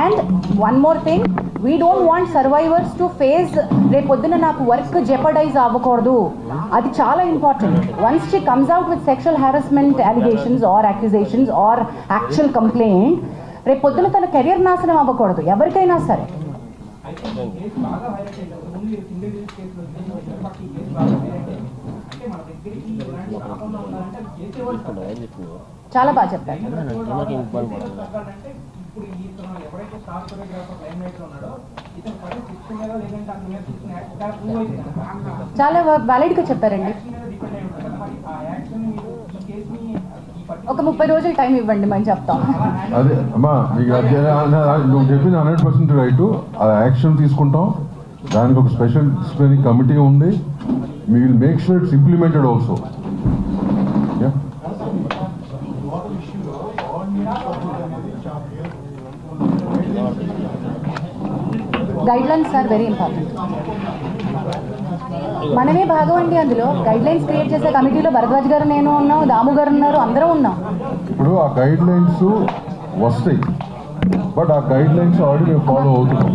S2: And one more thing, we don't want survivors to face రేపొద్దున నాకు వర్క్ జెపడైజ్ అవ్వకూడదు. అది చాలా important. Once she comes out with sexual harassment allegations or accusations or actual complaint, రేపొద్దున తన కెరియర్ నాశనం అవ్వకూడదు ఎవరికైనా సరే. చాలా బాగా చెప్పారు. చాలా వ్యాలిడ్గా చెప్పారండి. ఒక 30 రోజులు టైం ఇవ్వండి మనం చెప్తాం.
S1: అదే అమ్మా, మీకు నువ్వు చెప్పింది 100% రైట్. ఆ యాక్షన్ తీసుకుంటాం. దానికి ఒక స్పెషల్ డిసిప్లినరీ కమిటీ ఉంది. We will make sure it's implemented also.
S2: Guidelines are very important. మనమే భాగం అండి అందులో. గైడ్ లైన్స్ క్రియేట్ చేసే కమిటీలో భరద్వాజ్ గారు, నేను ఉన్నాం, దాము గారు ఉన్నారు, అందరూ ఉన్నాం.
S1: ఇప్పుడు ఆ గైడ్ లైన్స్ వస్తాయి, బట్ ఆ గైడ్ లైన్స్ ఆల్రెడీ మేము ఫాలో అవుతున్నాం.